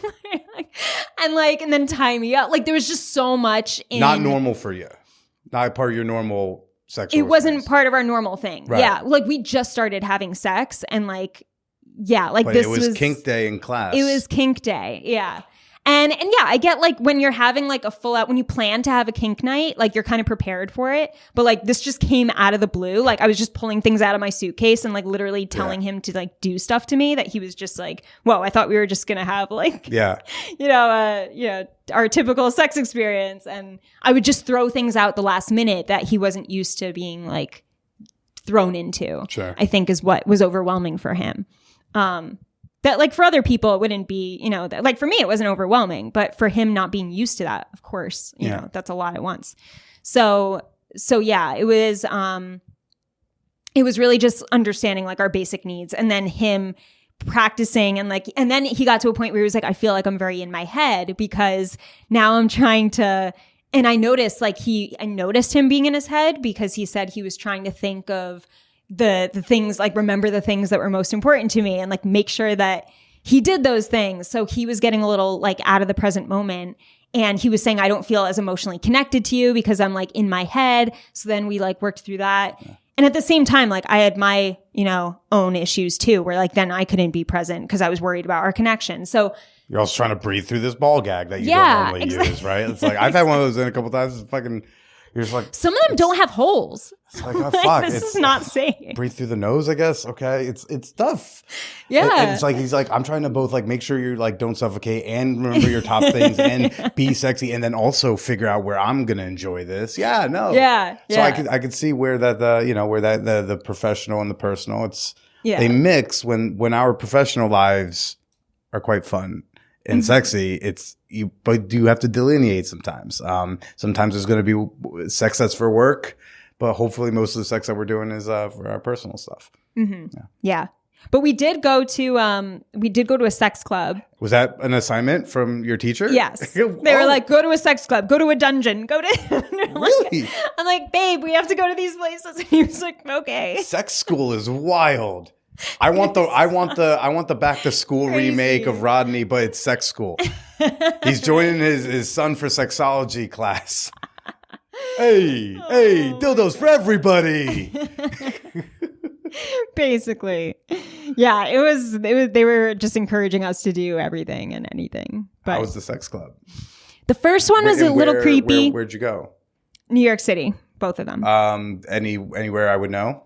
and then tie me up. Like there was just so much not normal for you. Not part of your normal sexual It wasn't part of our normal thing. Right. Yeah. Like we just started having sex and like, yeah, like but this it was kink day in class. It was kink day. Yeah. And yeah, I get like when you're having like a full out, when you plan to have a kink night, like you're kind of prepared for it. But like this just came out of the blue. Like I was just pulling things out of my suitcase and like literally telling him to like do stuff to me that he was just like, whoa, I thought we were just going to have like, our typical sex experience. And I would just throw things out the last minute that he wasn't used to being like thrown into, I think is what was overwhelming for him. That like for other people, it wouldn't be, you know, like for me, it wasn't overwhelming, but for him not being used to that, of course, you know, that's a lot at once. So yeah, it was really just understanding like our basic needs and then him practicing and then he got to a point where he was like, I feel like I'm very in my head because now I'm trying to, and I noticed him being in his head because he said he was trying to think of the things, like remember the things that were most important to me and like make sure that he did those things. So he was getting a little like out of the present moment and he was saying, I don't feel as emotionally connected to you because I'm like in my head. So then we like worked through that. Yeah. And at the same time, like I had my, you know, own issues too, where like then I couldn't be present because I was worried about our connection. So you're also trying to breathe through this ball gag that you don't normally use, right? It's like, I've had one of those in a couple times. It's fucking You're just like, some of them don't have holes. It's like, oh, fuck. This is not safe. Breathe through the nose, I guess. Okay. It's tough. Yeah. It's like, he's like, I'm trying to both like make sure you're like, don't suffocate and remember your top things and be sexy. And then also figure out where I'm going to enjoy this. Yeah, no. Yeah. So I could see where that, the professional and the personal, they mix when our professional lives are quite fun and sexy. But you have to delineate sometimes. Sometimes there's going to be sex that's for work. But hopefully most of the sex that we're doing is for our personal stuff. Mm-hmm. Yeah. But we did go to a sex club. Was that an assignment from your teacher? Yes. They were like, go to a sex club, go to a dungeon, go to Really? I'm like, babe, we have to go to these places. And he was like, okay. Sex school is wild. I want the back to school remake of Rodney, but it's sex school. He's joining his son for sexology class. Hey, dildos for everybody. Basically. Yeah, it was they were just encouraging us to do everything and anything. But how was the sex club? The first one was a little creepy. Where'd you go? New York City, both of them. Anywhere I would know?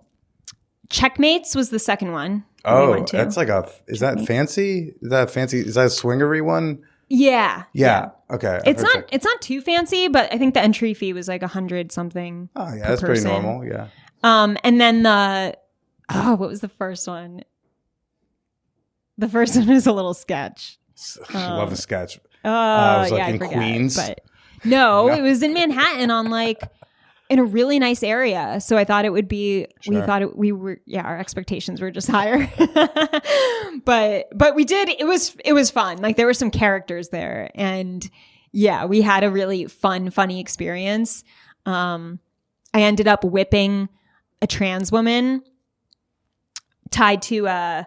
Checkmates was the second one. Oh, that's like is that fancy? Is that a swingery one? Yeah. Okay. It's not too fancy, but I think the entry fee was like 100 something. Oh yeah, that's pretty normal. Yeah. And then what was the first one? The first one is a little sketch. Love a sketch. Oh, yeah, in Queens. But no, it was in Manhattan on in a really nice area. So I thought it would be, our expectations were just higher. but we did, it was fun. Like there were some characters there and yeah, we had a really funny experience. I ended up whipping a trans woman tied to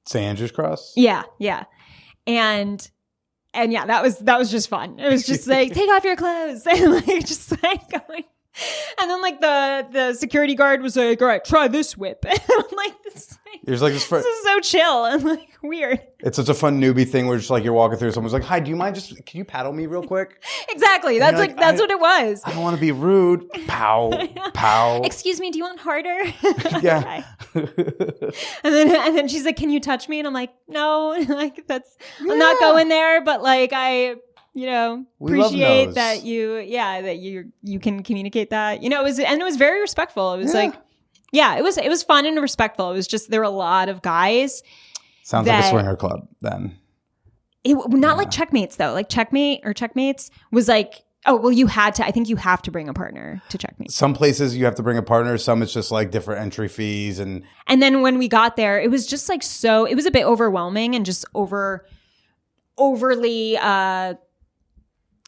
St. Andrew's Cross? Yeah. And yeah, that was just fun. It was just like, take off your clothes and like just like going. And then like the security guard was like, all right, try this whip. And I'm like, this is so chill and like weird. It's such a fun newbie thing where just like you're walking through, someone's like, hi, do you mind can you paddle me real quick? Exactly. That's that's what it was. I don't want to be rude. Pow, pow. Excuse me, do you want harder? Yeah. And then she's like, can you touch me? And I'm like, no, like I'm not going there, but like appreciate that you can communicate that. It was very respectful. It was it was fun and respectful. It was just there were a lot of guys. Sounds like a swinger club then. Not like Checkmates though. Like Checkmates was like, oh well, I think you have to bring a partner to Checkmates. Some places you have to bring a partner. Some it's just like different entry fees and then when we got there, it was just like it was a bit overwhelming and just overly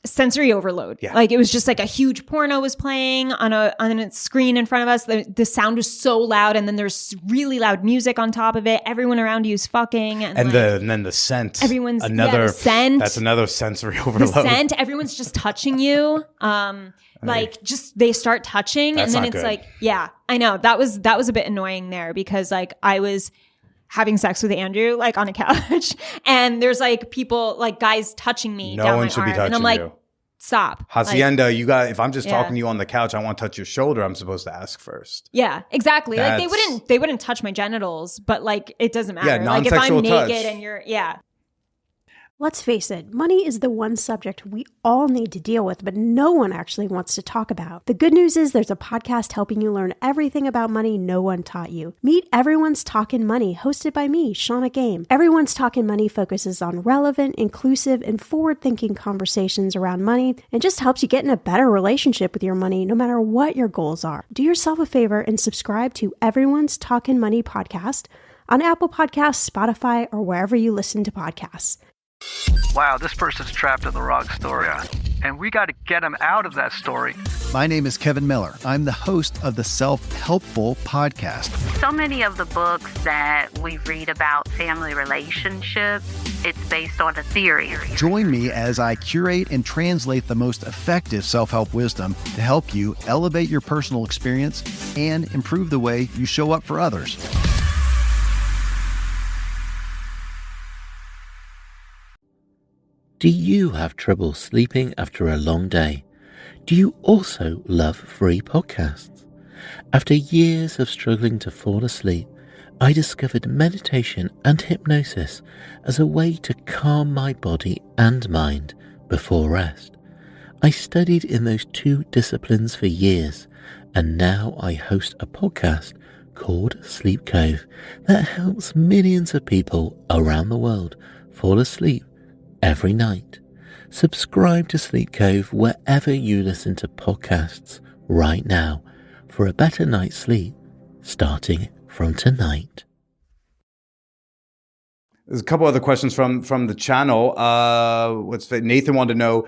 sensory overload. Yeah. Like it was just like a huge porno was playing on a screen in front of us. The sound was so loud and then there's really loud music on top of it. Everyone around you is fucking. And then the scent. The scent. That's another sensory overload. The scent. Everyone's just touching you. They start touching that's and then not it's good. like, yeah, I know. That was a bit annoying there because like I was having sex with Andrew like on a couch and there's like people like guys touching me down my arm and I'm like, stop. Hacienda, if I'm just talking to you on the couch, I want to touch your shoulder, I'm supposed to ask first. Yeah, exactly. Like they wouldn't touch my genitals, but like it doesn't matter. Yeah, like if I'm touch. naked and you're Let's face it, money is the one subject we all need to deal with, but no one actually wants to talk about. The good news is there's a podcast helping you learn everything about money no one taught you. Meet Everyone's Talkin' Money, hosted by me, Shauna Game. Everyone's Talkin' Money focuses on relevant, inclusive, and forward-thinking conversations around money and just helps you get in a better relationship with your money no matter what your goals are. Do yourself a favor and subscribe to Everyone's Talkin' Money podcast on Apple Podcasts, Spotify, or wherever you listen to podcasts. Wow, this person's trapped in the wrong story. And we got to get him out of that story. My name is Kevin Miller. I'm the host of the Self-Helpful podcast. So many of the books that we read about family relationships, it's based on a theory. Join me as I curate and translate the most effective self-help wisdom to help you elevate your personal experience and improve the way you show up for others. Do you have trouble sleeping after a long day? Do you also love free podcasts? After years of struggling to fall asleep, I discovered meditation and hypnosis as a way to calm my body and mind before rest. I studied in those two disciplines for years, and now I host a podcast called Sleep Cove that helps millions of people around the world fall asleep every night. Subscribe to Sleep Cove wherever you listen to podcasts right now for a better night's sleep starting from tonight. There's a couple other questions from the channel. Nathan wanted to know,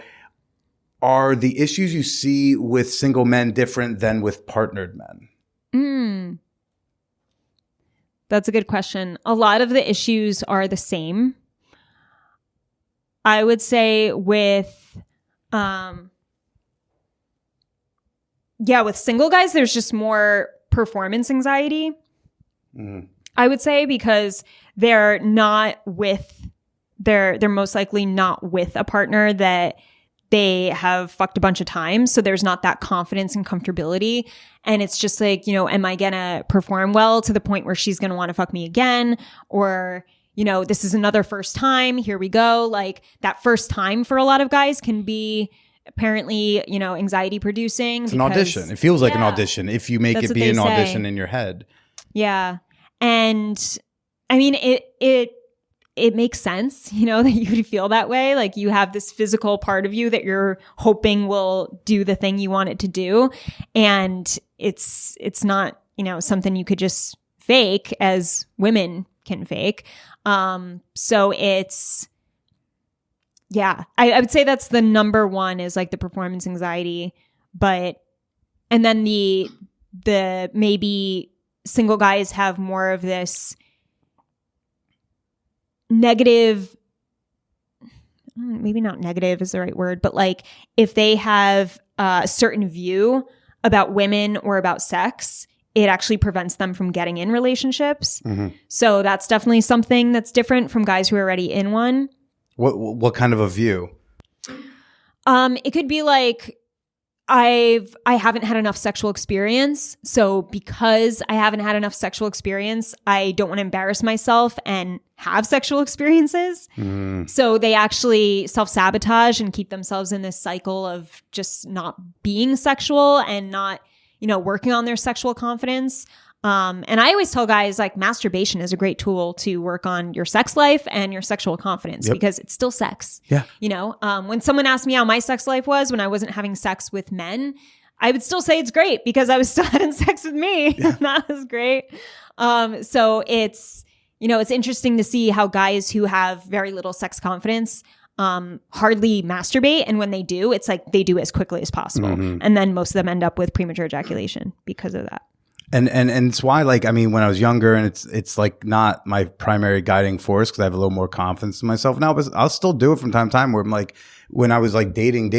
are the issues you see with single men different than with partnered men? That's a good question. A lot of the issues are the same. I would say with single guys, there's just more performance anxiety. I would say because they're most likely not with a partner that they have fucked a bunch of times. So there's not that confidence and comfortability. And it's just like, am I going to perform well to the point where she's going to want to fuck me again? Or, this is another first time. Here we go. Like that first time for a lot of guys can be apparently, anxiety producing. It's an audition. It feels like an audition if you make it be an audition in your head. Yeah. And I mean, it makes sense, that you would feel that way. Like you have this physical part of you that you're hoping will do the thing you want it to do. And it's not, something you could just fake as women can fake. So it's, I would say that's the number one is like the performance anxiety, and then the maybe single guys have more of this negative, maybe not negative is the right word, but like if they have a certain view about women or about sex, it actually prevents them from getting in relationships. So that's definitely something that's different from guys who are already in one. What kind of a view? It could be like, I haven't had enough sexual experience. So because I haven't had enough sexual experience, I don't want to embarrass myself and have sexual experiences. So they actually self-sabotage and keep themselves in this cycle of just not being sexual and not, working on their sexual confidence. And I always tell guys like masturbation is a great tool to work on your sex life and your sexual confidence because it's still sex. Yeah. When someone asked me how my sex life was when I wasn't having sex with men, I would still say it's great because I was still having sex with me. Yeah. That was great. So it's, it's interesting to see how guys who have very little sex confidence hardly masturbate, and when they do, it's like they do as quickly as possible, and then most of them end up with premature ejaculation because of that. And it's why, like, I mean, when I was younger, and it's like not my primary guiding force because I have a little more confidence in myself now, but I'll still do it from time to time. Where I'm like, when I was like dating,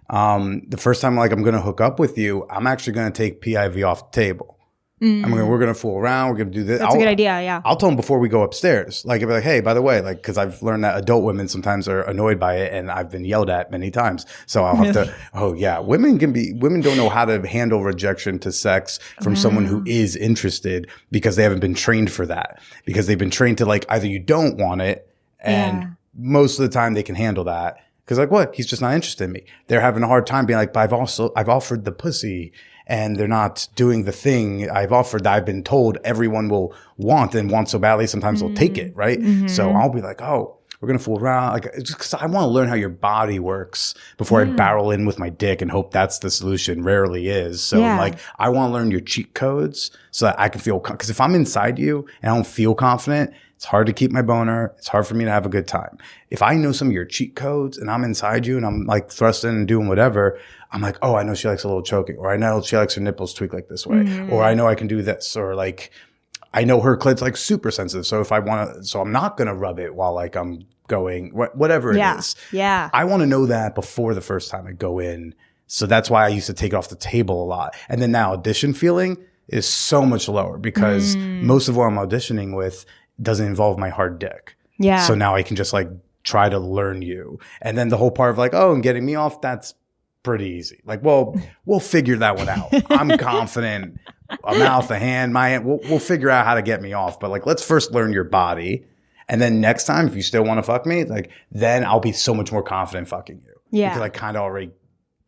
the first time like I'm gonna hook up with you, I'm actually gonna take PIV off the table. We're gonna fool around. We're gonna do this. That's a good idea. Yeah. I'll tell them before we go upstairs. Like, I'll be like, hey, by the way, like, because I've learned that adult women sometimes are annoyed by it, and I've been yelled at many times. So I'll have to. Oh yeah, women don't know how to handle rejection to sex from someone who is interested because they haven't been trained for that. Because they've been trained to like either you don't want it, and most of the time they can handle that. Because like, what? He's just not interested in me. They're having a hard time being like, but I've offered the pussy. And they're not doing the thing I've offered that I've been told everyone will want and want so badly. Sometimes they'll take it, right? So I'll be like, oh, we're going to fool around. Like, just because I want to learn how your body works before I barrel in with my dick and hope that's the solution. Rarely is. So I'm like, I want to learn your cheat codes so that I can feel, because if I'm inside you and I don't feel confident, it's hard to keep my boner. It's hard for me to have a good time. If I know some of your cheat codes and I'm inside you and I'm like thrusting and doing whatever, I'm like, oh, I know she likes a little choking, or I know she likes her nipples tweaked like this way, or I know I can do this, or like, I know her clit's like super sensitive. So if I want to, so I'm not going to rub it while like I'm going, whatever it is. Yeah. I want to know that before the first time I go in. So that's why I used to take it off the table a lot. And then now audition feeling is so much lower because most of what I'm auditioning with doesn't involve my hard dick. Yeah. So now I can just like try to learn you. And then the whole part of like, oh, and getting me off, that's pretty easy. Like, well, we'll figure that one out. I'm confident. A mouth, a hand, my hand. We'll figure out how to get me off. But like, let's first learn your body. And then next time, if you still want to fuck me, like, then I'll be so much more confident fucking you. Yeah. Because I kind of already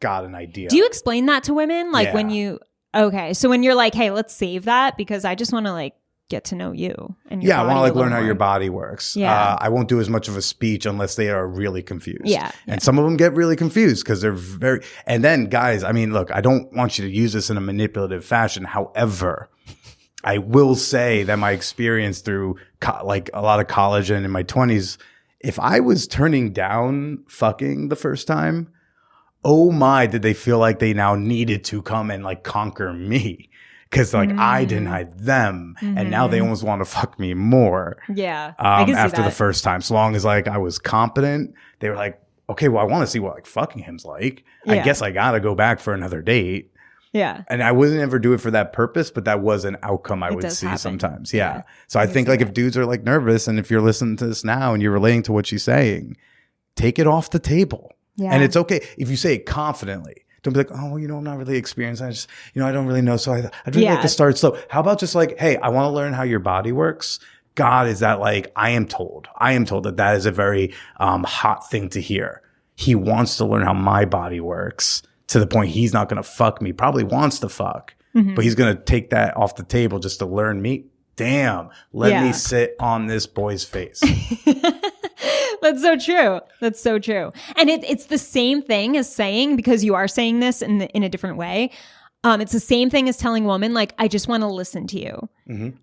got an idea. Do you explain that to women? Like Yeah. So when you're like, hey, let's save that because I just want to like get to know you. And your I want to body like a learn little how your more. body works. Yeah. I won't do as much of a speech unless they are really confused. Yeah. And some of them get really confused because they're and then guys, I mean, look, I don't want you to use this in a manipulative fashion. However, I will say that my experience through like a lot of college and in my 20s, if I was turning down fucking the first time, oh my, did they feel like they now needed to come and like conquer me. Because like I denied them, and now they almost want to fuck me more. Yeah, I can see after the that. first time, so long as like I was competent, they were like, okay, well I want to see what like fucking him's like. I Yeah. guess I gotta go back for another date. Yeah. And I wouldn't ever do it for that purpose, but that was an outcome I would does see happen. sometimes. Yeah. Yeah. So I think like if dudes are like nervous, and if you're listening to this now and you're relating to what she's saying, take it off the table. Yeah. And it's okay if you say it confidently. Don't be like, oh, well, I'm not really experienced. I just, I don't really know. So I'd really like Yeah. to start slow. How about just like, hey, I want to learn how your body works. God, is that like, I am told that is a very hot thing to hear. He wants to learn how my body works to the point he's not going to fuck me. Probably wants to fuck, but he's going to take that off the table just to learn me. Damn, let me sit on this boy's face. That's so true. That's so true. And it's the same thing as saying, because you are saying this in a different way. It's the same thing as telling women, like, I just want to listen to you.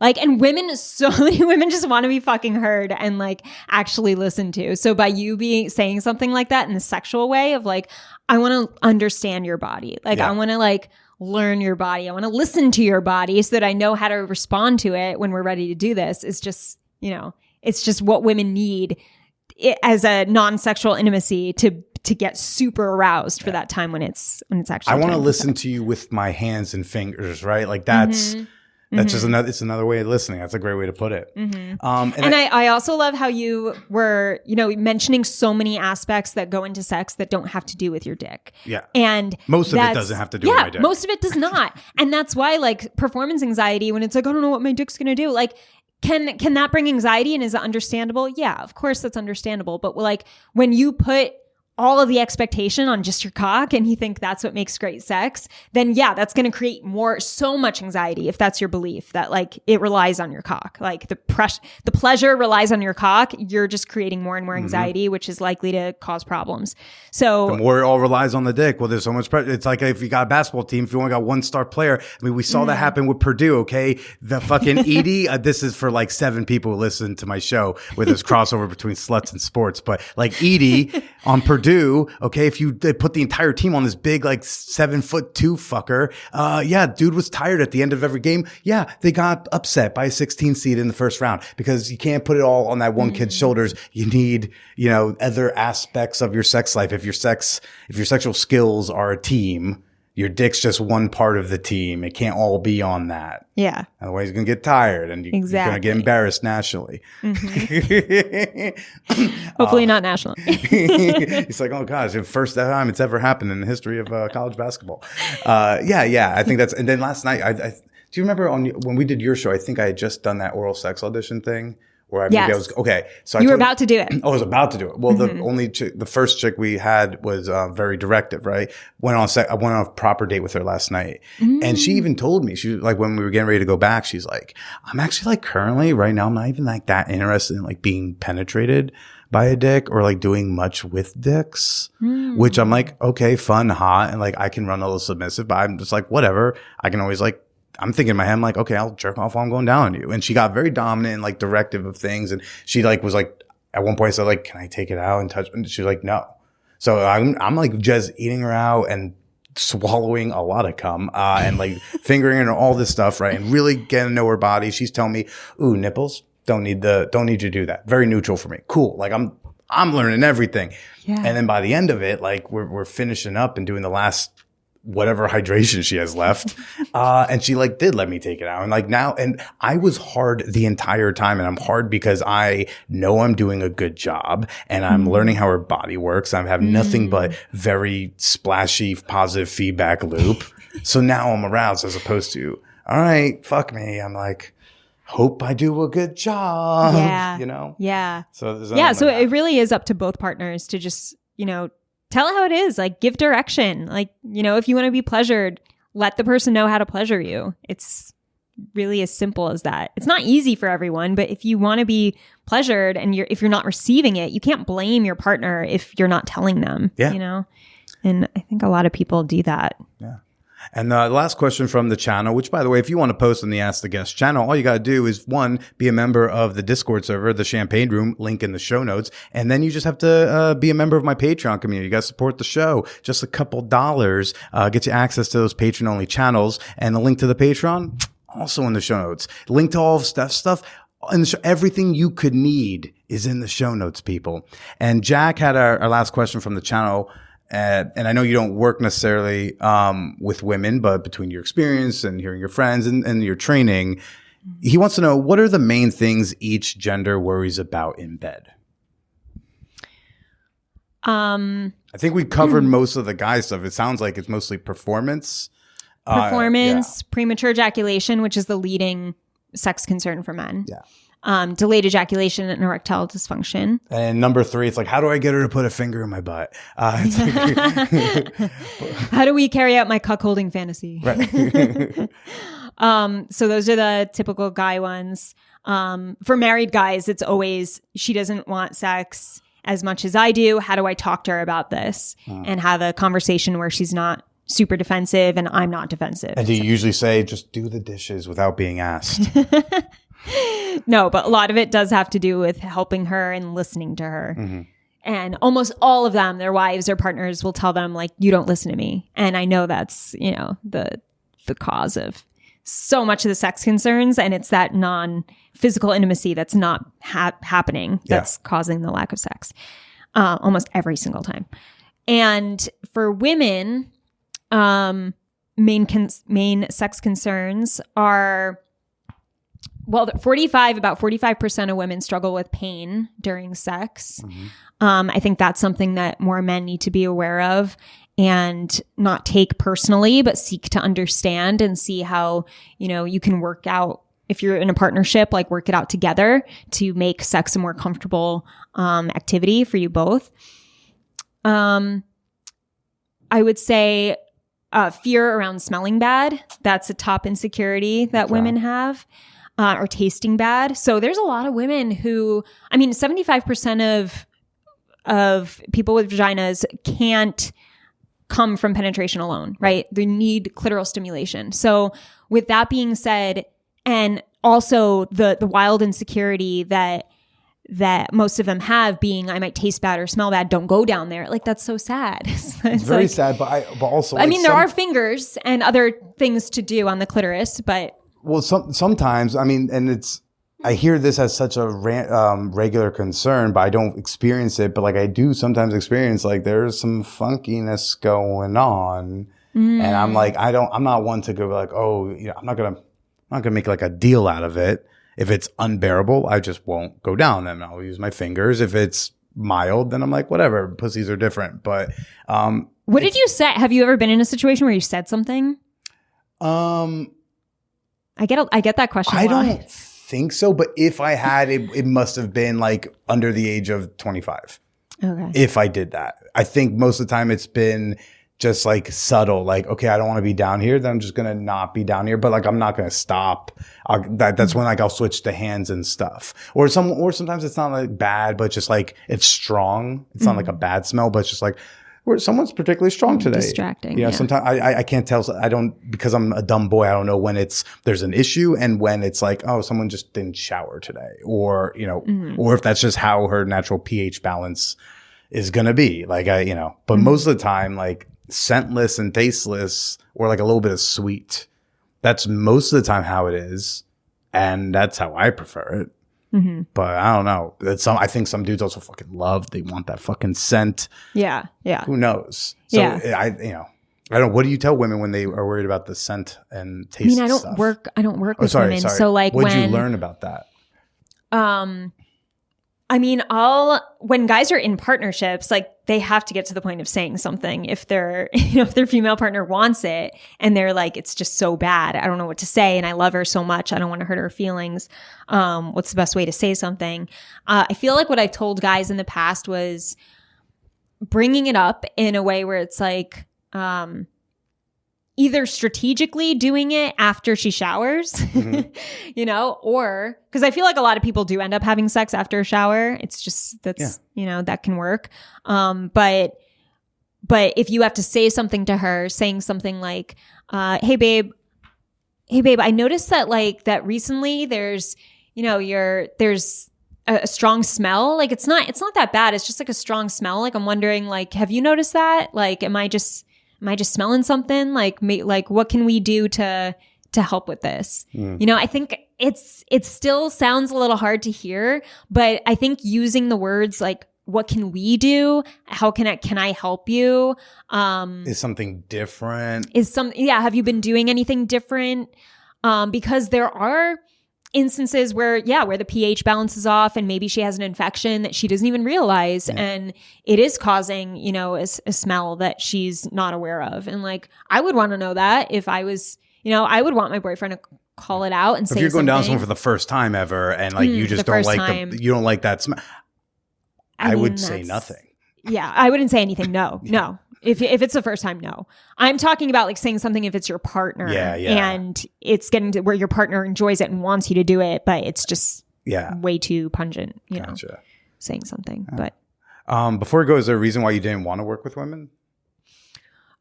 Like, and women, so many women just want to be fucking heard and like actually listened to. So by you saying something like that in the sexual way of like, I want to understand your body. Like, I want to like learn your body. I want to listen to your body so that I know how to respond to it when we're ready to do this. It's just, it's just what women need as a non-sexual intimacy to get super aroused for that time when it's actually. I want to time for listen sex. to you with my hands and fingers, right? Like that's just it's another way of listening. That's a great way to put it. And I also love how you were, mentioning so many aspects that go into sex that don't have to do with your dick. Yeah. And most of it doesn't have to do with my dick. Most of it does not. And that's why like performance anxiety, when it's like, I don't know what my dick's going to do. Like, can that bring anxiety, and is it understandable? Yeah, of course that's understandable. But like when you put all of the expectation on just your cock and you think that's what makes great sex, then yeah, that's going to create so much anxiety if that's your belief that like it relies on your cock. Like the pleasure relies on your cock. You're just creating more and more anxiety, which is likely to cause problems. So the more it all relies on the dick, well, there's so much pressure. It's like if you got a basketball team, if you only got one star player. I mean, we saw that happen with Purdue, okay? The fucking Edie, this is for like 7 people who listen to my show where there's crossover between sluts and sports. But like Edie on Purdue, okay, if they put the entire team on this big like 7'2" fucker, dude was tired at the end of every game. Yeah, they got upset by a 16 seed in the first round because you can't put it all on that one kid's shoulders. You need, other aspects of your sex life. If your sexual skills are a team, your dick's just one part of the team. It can't all be on that. yeah, Otherwise, you're going to get tired and you're going to Exactly. get embarrassed nationally. hopefully not nationally. It's like, oh gosh, the first time it's ever happened in the history of college basketball. I think that's. And then last night, do you remember when we did your show? I think I had just done that oral sex audition thing. Where Yes. maybe I was okay. So You were about to do it. I was about to do it. Well, the first chick we had was very directive, right? I went on a proper date with her last night, and she even told me, she was like, when we were getting ready to go back, she's like, I'm actually like currently right now, I'm not even like that interested in like being penetrated by a dick or like doing much with dicks, which I'm like, okay, fun, hot, and like I can run a little submissive, but I'm just like, whatever. I can always like. I'm thinking in my head, I'm like, okay, I'll jerk off while I'm going down on you. And she got very dominant and like directive of things. And she like was like, at one point I said like, can I take it out and touch? And she was like, no. So I'm like just eating her out and swallowing a lot of cum, and like fingering her and all this stuff, right? And really getting to know her body. She's telling me, ooh, nipples, don't need you to do that. Very neutral for me. Cool. Like I'm learning everything. Yeah. And then by the end of it, like we're finishing up and doing the last whatever hydration she has left. And she like did let me take it out. And like now, and I was hard the entire time. And I'm hard because I know I'm doing a good job and I'm learning how her body works. I have nothing but very splashy positive feedback loop. So now I'm aroused as opposed to, all right, fuck me. I'm like, hope I do a good job. Yeah. You know? Yeah. So so it really is up to both partners to just, you know, tell how it is, like give direction. Like, you know, if you want to be pleasured, let the person know how to pleasure you. It's really as simple as that. It's not easy for everyone, but if you want to be pleasured and if you're not receiving it, you can't blame your partner if you're not telling them, you know? And I think a lot of people do that. Yeah. And the last question from the channel, which, by the way, if you want to post in the Ask the Guest channel, all you got to do is, one, be a member of the Discord server, the Champagne Room, link in the show notes. And then you just have to be a member of my Patreon community. You got to support the show. Just a couple dollars gets you access to those patron-only channels. And the link to the Patreon, also in the show notes. Link to all of stuff. And everything you could need is in the show notes, people. And Jack had our last question from the channel. And I know you don't work necessarily with women, but between your experience and hearing your friends and your training, he wants to know, what are the main things each gender worries about in bed? I think we covered most of the guy stuff. It sounds like it's mostly performance. Premature ejaculation, which is the leading sex concern for men. Yeah. Delayed ejaculation and erectile dysfunction. And number 3, it's like, how do I get her to put a finger in my butt? How do we carry out my cuckolding fantasy? Right. So those are the typical guy ones. For married guys, it's always, she doesn't want sex as much as I do. How do I talk to her about this and have a conversation where she's not super defensive and I'm not defensive? And do you usually say, just do the dishes without being asked? No, but a lot of it does have to do with helping her and listening to her. Mm-hmm. And almost all of them, their wives or partners will tell them, like, you don't listen to me. And I know that's, you know, the cause of so much of the sex concerns. And it's that non-physical intimacy that's not happening that's causing the lack of sex almost every single time. And for women, main sex concerns are... Well, about 45% of women struggle with pain during sex. Mm-hmm. I think that's something that more men need to be aware of and not take personally, but seek to understand and see how, you know, you can work out, if you're in a partnership, like work it out together to make sex a more comfortable activity for you both. I would say fear around smelling bad. That's a top insecurity that women have. Or tasting bad. So there's a lot of women who, 75% of people with vaginas can't come from penetration alone, right? They need clitoral stimulation. So with that being said, and also the wild insecurity that most of them have being, I might taste bad or smell bad, don't go down there. Like, that's so sad. It's very like, sad, but also... Like there are fingers and other things to do on the clitoris, but... Well, sometimes, and I hear this as such a regular concern, but I don't experience it. But like, I do sometimes experience, like, there's some funkiness going on. And I'm like, I'm not one to go like, oh, you know, I'm not gonna make like a deal out of it. If it's unbearable, I just won't go down and I'll use my fingers. If it's mild, then I'm like, whatever, pussies are different. But, what did you say? Have you ever been in a situation where you said something? I get that question a lot. I don't think so, but if I had, it must have been like under the age of 25. Okay. If I did that. I think most of the time it's been just like subtle, like, okay, I don't want to be down here, then I'm just going to not be down here, but like, I'm not going to stop. That's when like I'll switch to hands and stuff. Or sometimes it's not like bad, but just like it's strong. It's not like a bad smell, but it's just like, where someone's particularly strong today. Distracting. Yeah. Sometimes I can't tell. I don't, because I'm a dumb boy. I don't know when there's an issue and when it's like, oh, someone just didn't shower today, or, you know, or if that's just how her natural pH balance is going to be. Like, but most of the time, like scentless and tasteless, or like a little bit of sweet. That's most of the time how it is. And that's how I prefer it. Mm-hmm. But I don't know. I think some dudes also fucking love. They want that fucking scent. Yeah, yeah. Who knows? So I don't know. What do you tell women when they are worried about the scent and taste? I don't stuff? work with women. So like what did you learn about that? When guys are in partnerships, like they have to get to the point of saying something if if their female partner wants it and they're like, it's just so bad. I don't know what to say. And I love her so much. I don't want to hurt her feelings. What's the best way to say something? I feel like what I've told guys in the past was bringing it up in a way where it's like, either strategically doing it after she showers, or because I feel like a lot of people do end up having sex after a shower. It's just, that can work. But if you have to say something to her, saying something like, hey babe, I noticed that recently there's a strong smell. Like it's not that bad. It's just like a strong smell. Like I'm wondering, like, have you noticed that? Like, am I just smelling something? Like what can we do to help with this? I think it still sounds a little hard to hear, but I think using the words like, what can we do? How can I help you? Is something different? Have you been doing anything different? Because there are instances where the pH balance is off and maybe she has an infection that she doesn't even realize and it is causing, a smell that she's not aware of. And like, I would want to know that if I was, I would want my boyfriend to call it out and say something. If you're going down someone for the first time ever and like you just don't like you don't like that smell, I would say nothing. Yeah, I wouldn't say anything. No. If it's the first time, no. I'm talking about like saying something if it's your partner and it's getting to where your partner enjoys it and wants you to do it, but it's just way too pungent, saying something. But before we go, is there a reason why you didn't want to work with women?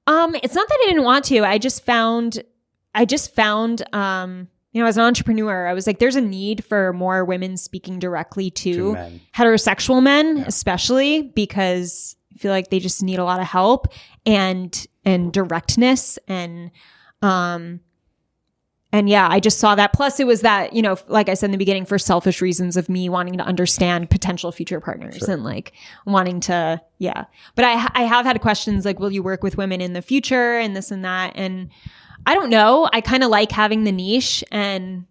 It's not that I didn't want to. I just found as an entrepreneur, I was like, there's a need for more women speaking directly to heterosexual men, especially because I feel like they just need a lot of help and directness and I just saw that. Plus it was that, like I said in the beginning, for selfish reasons of me wanting to understand potential future partners and like wanting to, But I have had questions like, will you work with women in the future and this and that? And I don't know. I kind of like having the niche, and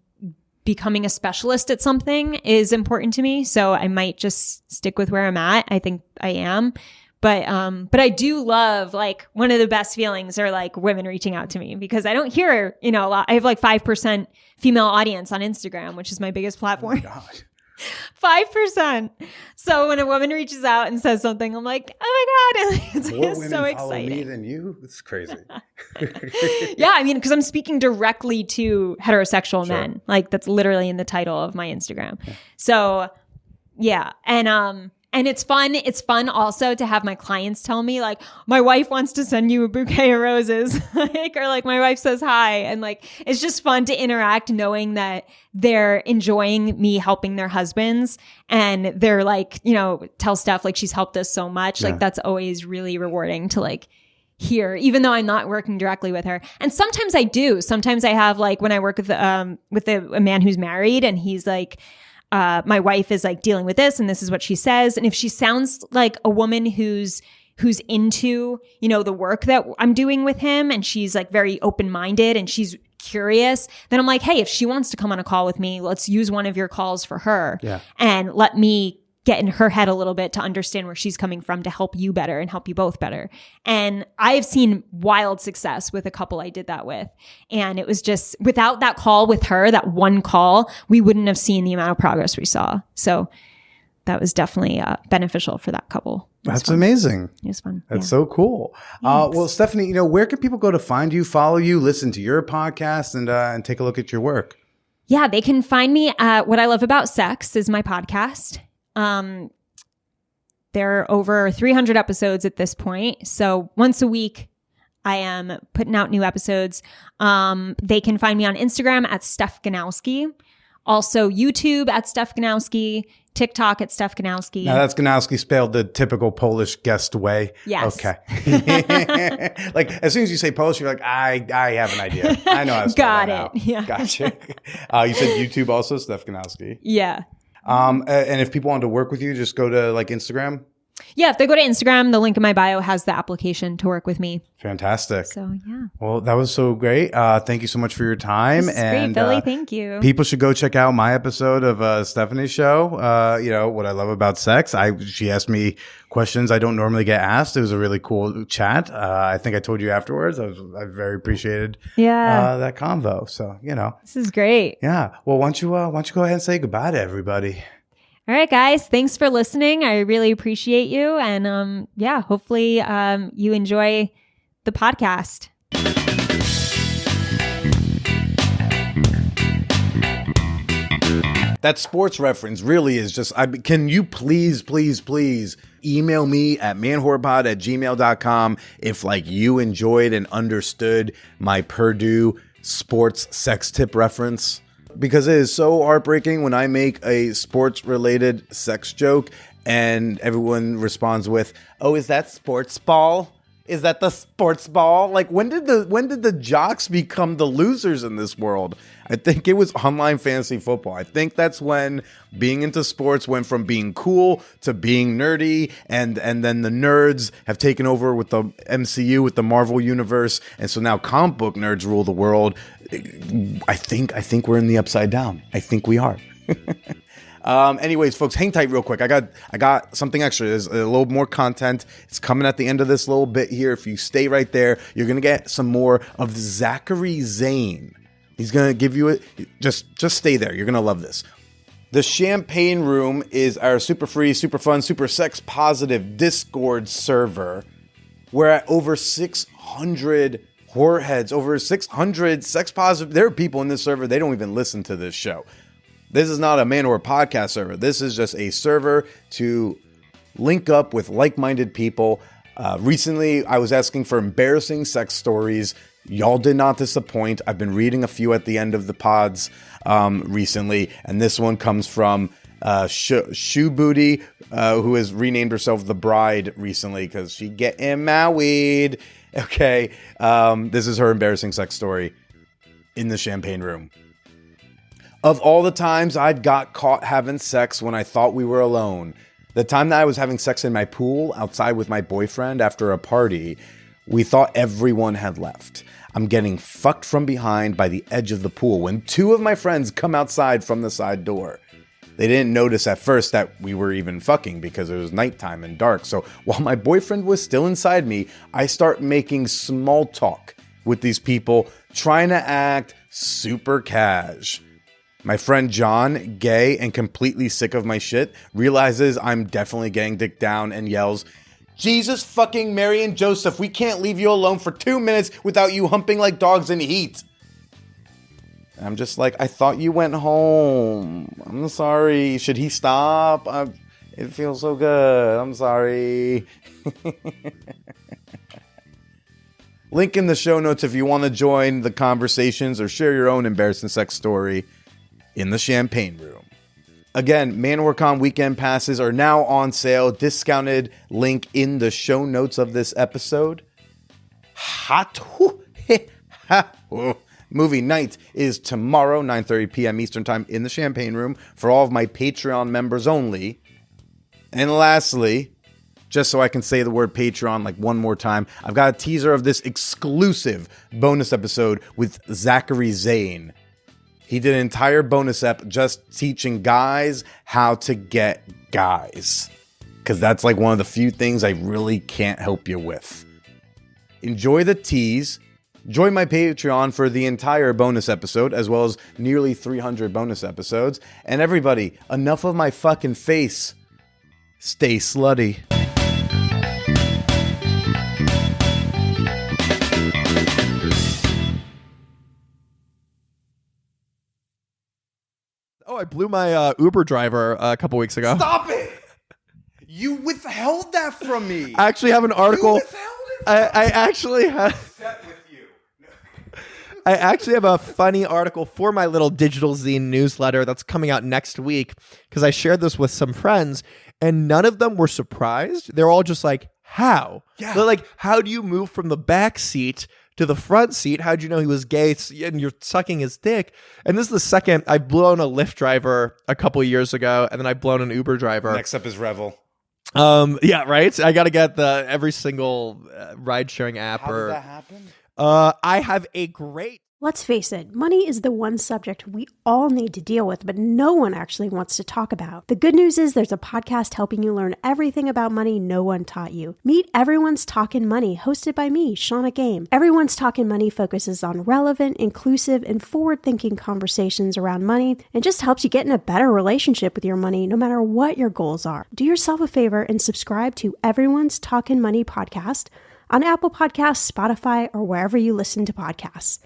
becoming a specialist at something is important to me. So I might just stick with where I'm at. I think I am. But I do love, like, one of the best feelings are like women reaching out to me, because I don't hear, a lot. I have like 5% female audience on Instagram, which is my biggest platform. Oh my God. 5%. So when a woman reaches out and says something, I'm like, oh my God, it's more so women follow exciting. me than you? It's crazy. Yeah, because I'm speaking directly to heterosexual men. Like, that's literally in the title of my Instagram. Yeah. So yeah, and it's fun. It's fun also to have my clients tell me, like, my wife wants to send you a bouquet of roses, or like my wife says hi. And like, it's just fun to interact knowing that they're enjoying me helping their husbands, and they're like, tell Steph, like, she's helped us so much. Yeah. Like, that's always really rewarding to like hear, even though I'm not working directly with her. And sometimes I do. Sometimes I have, like, when I work with a man who's married and he's like, my wife is like dealing with this and this is what she says. And if she sounds like a woman who's into, the work that I'm doing with him, and she's like very open-minded and she's curious, then I'm like, hey, if she wants to come on a call with me, let's use one of your calls for her. Yeah. And let me get in her head a little bit to understand where she's coming from to help you better and help you both better. And I've seen wild success with a couple I did that with. And it was just, without that call with her, that one call, we wouldn't have seen the amount of progress we saw. So that was definitely beneficial for that couple. That's amazing. It was fun. That's so cool. Well, Stephanie, where can people go to find you, follow you, listen to your podcast, and take a look at your work? Yeah, they can find me at What I Love About Sex is my podcast. There are over 300 episodes at this point. So once a week, I am putting out new episodes. They can find me on Instagram at Steph Ganowski. Also YouTube at Steph Ganowski. TikTok at Steph Ganowski. Now that's Ganowski spelled the typical Polish guest way. Yes. Okay. Like, as soon as you say Polish, you're like, I have an idea. I know how to spell that out. Yeah. Gotcha. You said YouTube also, Steph Ganowski. Yeah. And if people want to work with you, just go to like Instagram. Yeah, if they go to Instagram, the link in my bio has the application to work with me. Fantastic. So, yeah. Well, that was so great. Thank you so much for your time. This is great, Billy. Thank you. People should go check out my episode of Stephanie's show. What I love about sex. She asked me questions I don't normally get asked. It was a really cool chat. I think I told you afterwards. I very appreciated that convo. So, This is great. Yeah. Well, why don't you go ahead and say goodbye to everybody? All right, guys. Thanks for listening. I really appreciate you. And hopefully you enjoy the podcast. That sports reference really is just, can you please email me at manwhorepod@gmail.com if you enjoyed and understood my Purdue sports sex tip reference? Because it is so heartbreaking when I make a sports related sex joke and everyone responds with, "Oh, is that sports ball? Is that the sports ball?" When did the jocks become the losers in this world? I think it was online fantasy football. I think that's when being into sports went from being cool to being nerdy, and then the nerds have taken over with the MCU, with the Marvel universe, and so now comic book nerds rule the world. I think we're in the upside down. I think we are. Anyways, folks, hang tight real quick. I got something extra. There's a little more content. It's coming at the end of this little bit here. If you stay right there, you're going to get some more of Zachary Zane. He's going to give you it. Just stay there. You're going to love this. The Champagne Room is our super free, super fun, super sex positive Discord server. We're at over 600 whoreheads, over 600 sex positive. There are people in this server, they don't even listen to this show. This is not a Man Whore podcast server. This is just a server to link up with like-minded people. Recently, I was asking for embarrassing sex stories. Y'all did not disappoint. I've been reading a few at the end of the pods recently, and this one comes from Shoe Booty, who has renamed herself the Bride recently because she getting married. Okay, this is her embarrassing sex story in the Champagne Room. Of all the times I'd got caught having sex when I thought we were alone, the time that I was having sex in my pool outside with my boyfriend after a party, we thought everyone had left. I'm getting fucked from behind by the edge of the pool when two of my friends come outside from the side door. They didn't notice at first that we were even fucking because it was nighttime and dark. So while my boyfriend was still inside me, I start making small talk with these people, trying to act super cash. My friend John, gay and completely sick of my shit, realizes I'm definitely getting dick down and yells, "Jesus fucking Mary and Joseph, we can't leave you alone for 2 minutes without you humping like dogs in heat." I'm just like, I thought you went home. I'm sorry. Should he stop? It feels so good. I'm sorry. Link in the show notes if you want to join the conversations or share your own embarrassing sex story in the Champagne Room. Again, ManwhoreCon weekend passes are now on sale. Discounted link in the show notes of this episode. Movie night is tomorrow, 9:30 p.m. Eastern Time in the Champagne Room for all of my Patreon members only. And lastly, just so I can say the word Patreon one more time, I've got a teaser of this exclusive bonus episode with Zachary Zane. He did an entire bonus ep just teaching guys how to get guys. Because that's one of the few things I really can't help you with. Enjoy the tease. Join my Patreon for the entire bonus episode, as well as nearly 300 bonus episodes. And everybody, enough of my fucking face. Stay slutty. Oh, I blew my Uber driver a couple weeks ago. Stop it! You withheld that from me. I actually have an article. You withheld it from I actually have. I actually have a funny article for my little digital zine newsletter that's coming out next week because I shared this with some friends and none of them were surprised. They're all just like, how? Yeah. They're like, how do you move from the back seat to the front seat? How'd you know he was gay and you're sucking his dick? And this is the second. I've blown a Lyft driver a couple years ago and then I've blown an Uber driver. Next up is Revel. Yeah, right. I got to get every single ride sharing app. How did that happen? I have a great. Let's face it, money is the one subject we all need to deal with, but no one actually wants to talk about. The good news is there's a podcast helping you learn everything about money no one taught you. Meet Everyone's Talkin' Money, hosted by me, Shauna Game. Everyone's Talkin' Money focuses on relevant, inclusive, and forward-thinking conversations around money and just helps you get in a better relationship with your money no matter what your goals are. Do yourself a favor and subscribe to Everyone's Talkin' Money podcast on Apple Podcasts, Spotify, or wherever you listen to podcasts.